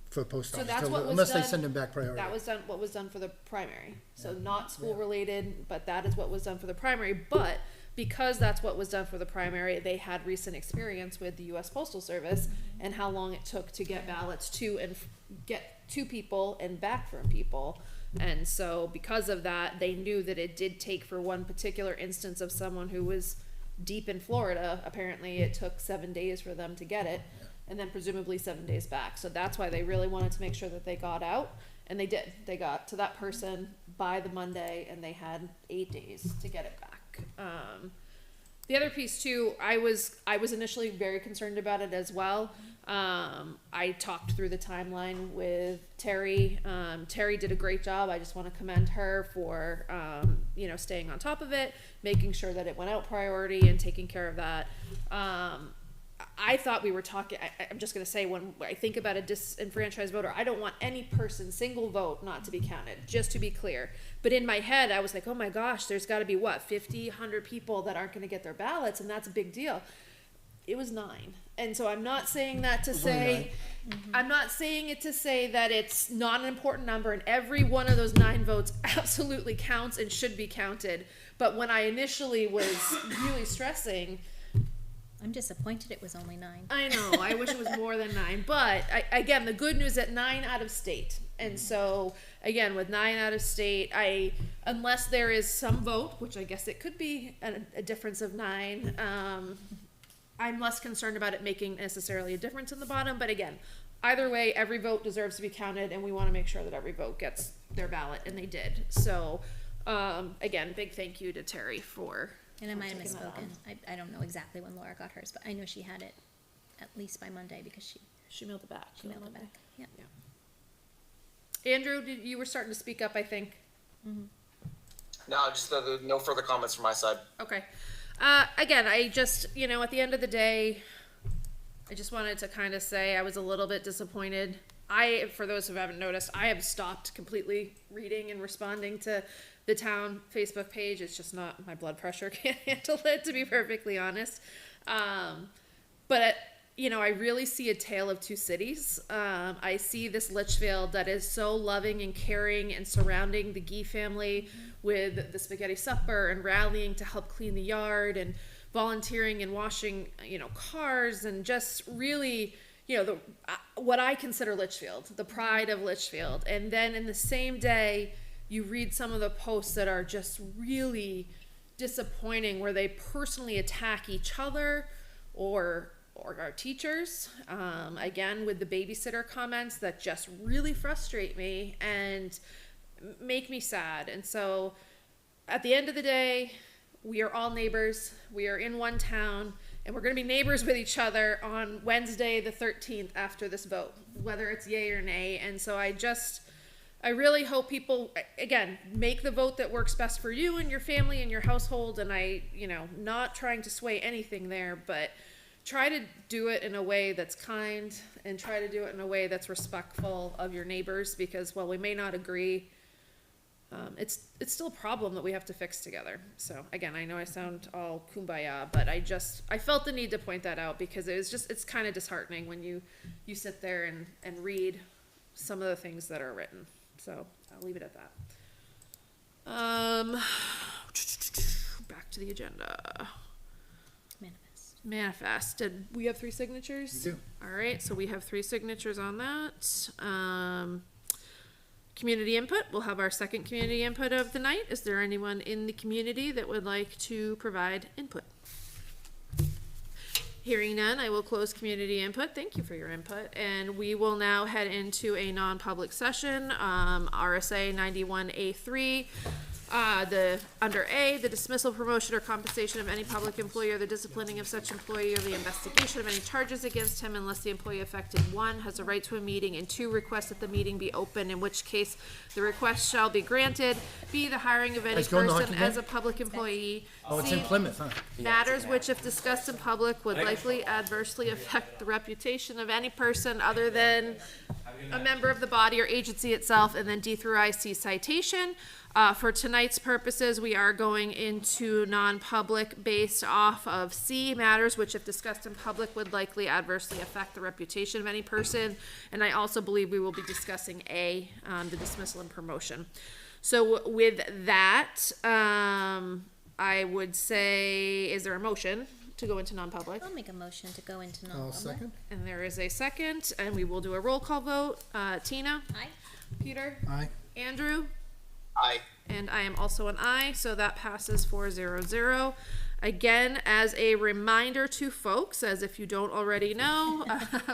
for post So office, that's what was unless they done- send them back priority. That was done, what was done for the primary, so not school related, but that is what was done for the primary, but because that's what was done for the primary, they had recent experience with the US Postal Service and how long it took to get ballots get to people and back from people. And so because of that, they knew that it did take, for one particular instance of someone who was deep in Florida, apparently it took 7 days for them to get it, and then presumably 7 days back. So that's why they really wanted to make sure that they got out, and they did. They got to that person by the Monday, and they had 8 days to get it back. The other piece too, I was initially very concerned about it as well. I talked through the timeline with Terry. Terry did a great job. I just want to commend her for, staying on top of it, making sure that it went out priority and taking care of that. I thought we were talking, I'm just going to say, when I think about a disenfranchised voter, I don't want any person, single vote, not to be counted, just to be clear. But in my head, I was like, oh my gosh, there's got to be 50, 100 people that aren't going to get their ballots, and that's a big deal. It was 9. And so I'm not saying that to say, I'm not saying it to say that it's not an important number, and every one of those 9 votes absolutely counts and should be counted. But when I initially was really stressing, I'm disappointed it was only 9. I know, I wish it was more than 9, but again, the good news at 9 out of state. And so again, with 9 out of state, unless there is some vote, which I guess it could be a difference of 9, I'm less concerned about it making necessarily a difference in the bottom. But again, either way, every vote deserves to be counted, and we want to make sure that every vote gets their ballot, and they did. So again, big thank you to Terry for. And I might have taking that misspoken. I don't know exactly when Laura got hers, but I know she had it at least by Monday because She mailed it back. she mailed it back. Yeah. Andrew, you were starting to speak up, I think. No, just no further comments from my side. Okay. Again, I just, at the end of the day, I just wanted to kind of say I was a little bit disappointed. For those who haven't noticed, I have stopped completely reading and responding to the town Facebook page. It's just not, my blood pressure can't handle it, to be perfectly honest. But I really see a tale of two cities. I see this Litchfield that is so loving and caring and surrounding the Gee family with the spaghetti supper and rallying to help clean the yard and volunteering and washing, cars, and just really, what I consider Litchfield, the pride of Litchfield. And then in the same day, you read some of the posts that are just really disappointing, where they personally attack each other or our teachers, again with the babysitter comments that just really frustrate me and make me sad. And so at the end of the day, we are all neighbors, we are in one town, and we're going to be neighbors with each other on Wednesday the 13th after this vote, whether it's yay or nay. And so I really hope people, again, make the vote that works best for you and your family and your household. And not trying to sway anything there, but try to do it in a way that's kind, and try to do it in a way that's respectful of your neighbors, because while we may not agree, it's still a problem that we have to fix together. So again, I know I sound all kumbaya, but I felt the need to point that out, because it's kind of disheartening when you sit there and read some of the things that are written. So I'll leave it at that. Back to the agenda. Manifest. Manifest. Did we have 3 signatures? We do. All right, so we have 3 signatures on that. Community input. We'll have our second community input of the night. Is there anyone in the community that would like to provide input? Hearing none, I will close community input. Thank you for your input. And we will now head into a non-public session, RSA 91A3. Under A, the dismissal, promotion, or compensation of any public employee, or the disciplining of such employee, or the investigation of any charges against him, unless the employee affected, 1, has a right to a meeting, and 2, requests that the meeting be open, in which case the request shall be granted. B, the hiring of any Guys going to person hockey as game? a public employee. Oh, it's C, in Plymouth, huh? matters which, if discussed in public, would likely adversely affect the reputation of any person other than a member of the body or agency itself. And then D through I, see citation. For tonight's purposes, we are going into non-public based off of C, matters which, if discussed in public, would likely adversely affect the reputation of any person. And I also believe we will be discussing A, the dismissal and promotion. So with that, I would say, is there a motion to go into non-public? I'll make a motion to go into I'll non-public. second. And there is a second, and we will do a roll call vote. Tina? Aye. Peter? Aye. Andrew? Aye. And I am also an aye, so that passes 4-0-0. Again, as a reminder to folks, as if you don't already know,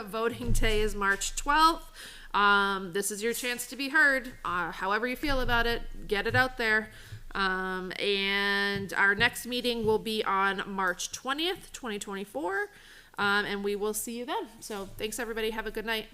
voting day is March 12th. This is your chance to be heard. However you feel about it, get it out there. And our next meeting will be on March 20th, 2024. And we will see you then. So thanks, everybody. Have a good night.